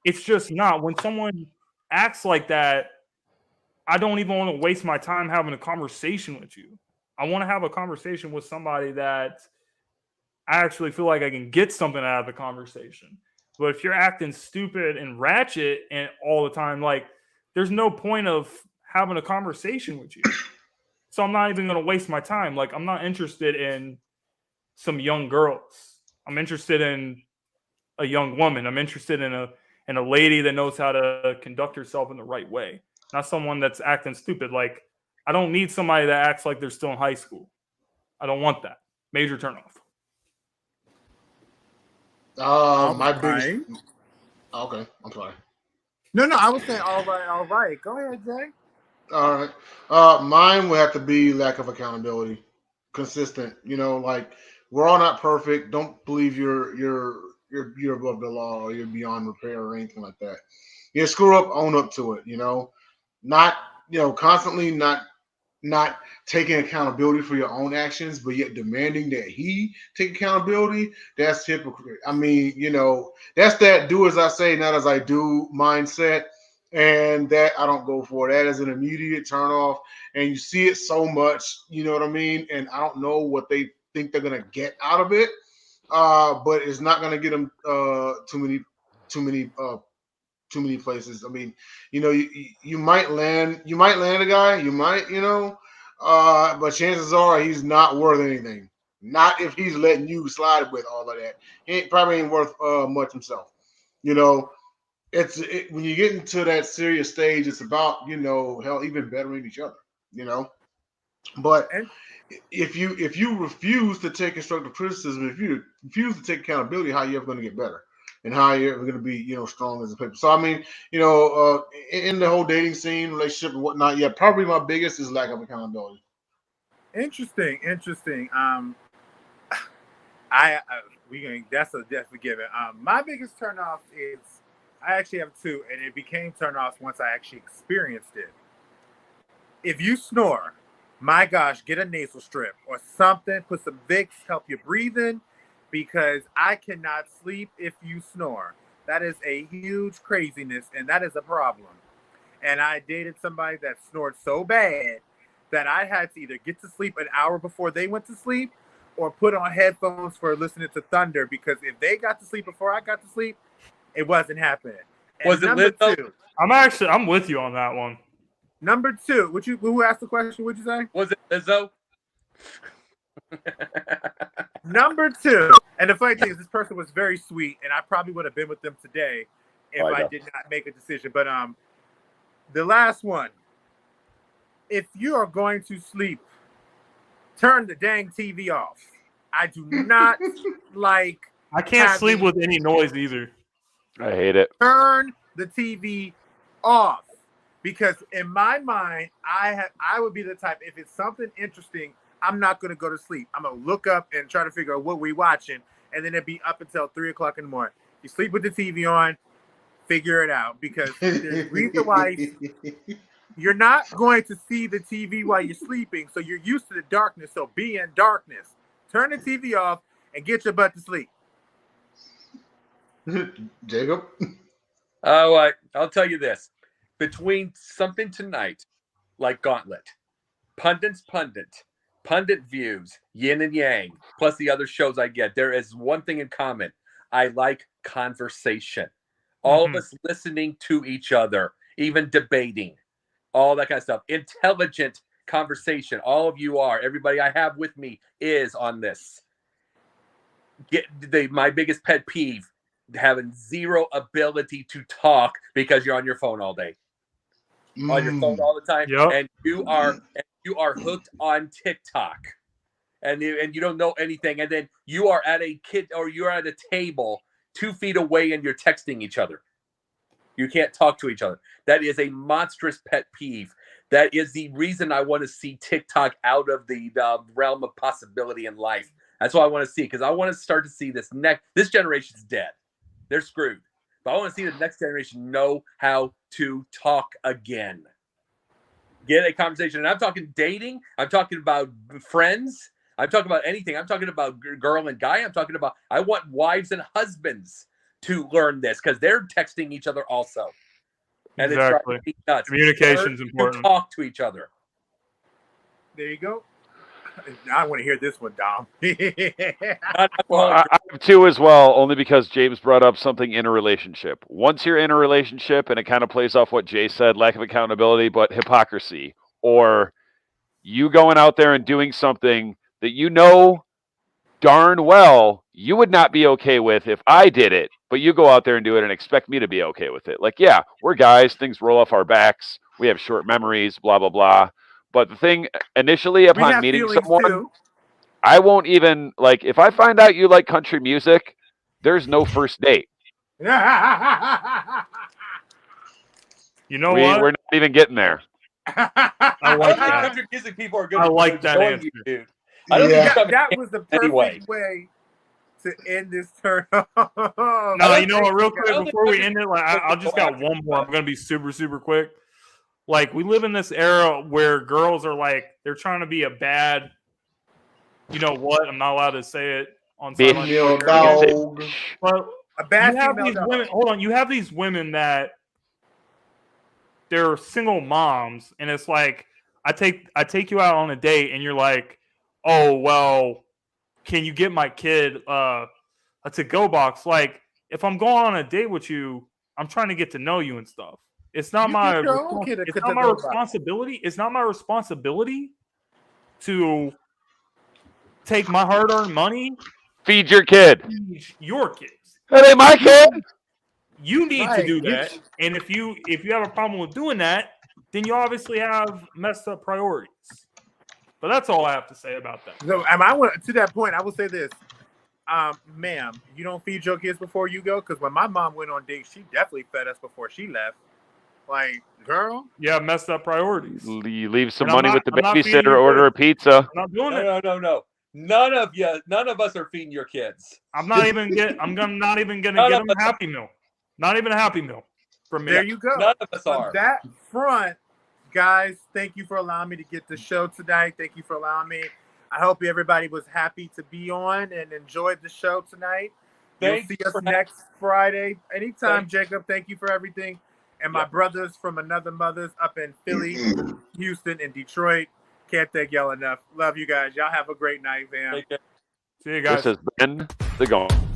it's just not. When someone acts like that, I don't even want to waste my time having a conversation with you. I want to have a conversation with somebody that I actually feel like I can get something out of the conversation. But if you're acting stupid and ratchet and all the time, like, there's no point of having a conversation with you. So I'm not even going to waste my time. Like, I'm not interested in some young girls. I'm interested in a young woman. I'm interested in a lady that knows how to conduct herself in the right way. Not someone that's acting stupid. Like, I don't need somebody that acts like they're still in high school. I don't want that. Major turnoff. My biggest. Okay, I'm sorry. No, I was saying all right. Go ahead, Jay. All right. Mine would have to be lack of accountability, consistent. Like, we're all not perfect. Don't believe you're above the law or you're beyond repair or anything like that. You screw up, own up to it. Not constantly not taking accountability for your own actions, but yet demanding that he take accountability. That's hypocrite. I mean, that's that do as I say, not as I do mindset. And that I don't go for. That is an immediate turn off. And you see it so much, you know what I mean? And I don't know what they think they're going to get out of it. But it's not going to get them too many places. I mean, you might land a guy, you might, but chances are he's not worth anything. Not if he's letting you slide with all of that. He probably ain't worth much himself. When you get into that serious stage, it's about, hell, even bettering each other, But if you refuse to take constructive criticism, if you refuse to take accountability, how are you ever going to get better? And how you're ever going to be, strong as a paper. So, I mean, in the whole dating scene, relationship and whatnot, yeah, probably my biggest is lack of accountability. Interesting. That's a given. My biggest turnoff is I actually have two, and it became turnoffs once I actually experienced it. If you snore, my gosh, get a nasal strip or something. Put some Vicks, help you breathe in. Because I cannot sleep if you snore. That is a huge craziness, and that is a problem. And I dated somebody that snored so bad that I had to either get to sleep an hour before they went to sleep or put on headphones for listening to thunder, because if they got to sleep before I got to sleep, it wasn't happening. And was it Lizzo? I'm with you on that one. Number two, who asked the question? What'd you say? Was it Lizzo? Number two, and the funny thing is, this person was very sweet, and I probably would have been with them today if I did not make a decision. But the last one, if you are going to sleep, turn the dang TV off. I do not like. I can't sleep with any noise either. I hate it. Turn the TV off, because in my mind, I would be the type, if it's something interesting, I'm not going to go to sleep. I'm going to look up and try to figure out what we're watching, and then it'd be up until 3 o'clock in the morning. You sleep with the TV on, figure it out, because there's a reason why you're not going to see the TV while you're sleeping, so you're used to the darkness, so be in darkness. Turn the TV off and get your butt to sleep. Jacob? Oh, I'll tell you this. Between something tonight, like Gauntlet, Pundit Views, Yin and Yang, plus the other shows I get, there is one thing in common. I like conversation. All of us listening to each other, even debating, all that kind of stuff. Intelligent conversation. All of you are. Everybody I have with me is on this. My biggest pet peeve, having zero ability to talk because you're on your phone all day. On your phone all the time. Yep. And you are hooked on TikTok. And you don't know anything. And then you are at you're at a table 2 feet away and you're texting each other. You can't talk to each other. That is a monstrous pet peeve. That is the reason I want to see TikTok out of the realm of possibility in life. That's what I want to see, because I want to start to see this generation's dead. They're screwed. But I want to see the next generation know how to talk again. Get a conversation. And I'm talking dating. I'm talking about friends. I'm talking about anything. I'm talking about girl and guy. I want wives and husbands to learn this, because they're texting each other also. And Exactly. It's driving me nuts. Communication's Learn important. to talk to each other. There you go. I want to hear this one, Dom. Well, I have two as well, only because James brought up something in a relationship. Once you're in a relationship, and it kind of plays off what Jay said, lack of accountability, but hypocrisy, or you going out there and doing something that you know darn well you would not be okay with if I did it, but you go out there and do it and expect me to be okay with it. Like, yeah, we're guys, things roll off our backs, we have short memories, blah, blah, blah. But the thing, initially upon meeting someone, too. I won't even, like, if I find out you like country music, there's no first date. You know what? We're not even getting there. I like that. Country music people are good. I like that answer. You, dude. I don't think that was the perfect anyway. way to end this turn. No, you know what? Real quick, before we end it, like I'll just got one more. I'm gonna be super, super quick. Like, we live in this era where girls are like, they're trying to be a bad, you know what? I'm not allowed to say it on Female dog. But A bad you have female these dog. women. Hold on, you have these women that they're single moms, and it's like, I take you out on a date, and you're like, oh well, can you get my kid a to-go box? Like, if I'm going on a date with you, I'm trying to get to know you and stuff. It's not my responsibility. It's not my responsibility to take my hard-earned money. Feed your kid. Feed your kids. That ain't my kid. You need to do that. And if you have a problem with doing that, then you obviously have messed up priorities. But that's all I have to say about that. So, to that point, I will say this. Ma'am, you don't feed your kids before you go? Because when my mom went on dates, she definitely fed us before she left. Like, girl. Yeah, messed up priorities. You leave some money with the babysitter, order a pizza. I'm not doing it. No. None of us are feeding your kids. I'm not even gonna get them a Happy Meal. Not even a Happy Meal from me. There you go. None of us On are. that front, guys, thank you for allowing me to get the show tonight. Thank you for allowing me. I hope everybody was happy to be on and enjoyed the show tonight. You'll see us next Friday. Anytime, Jacob. Thank you for everything. And my brothers from another mothers up in Philly, Houston, and Detroit. Can't thank y'all enough. Love you guys. Y'all have a great night, man. See you guys. This has been The Gauntlet.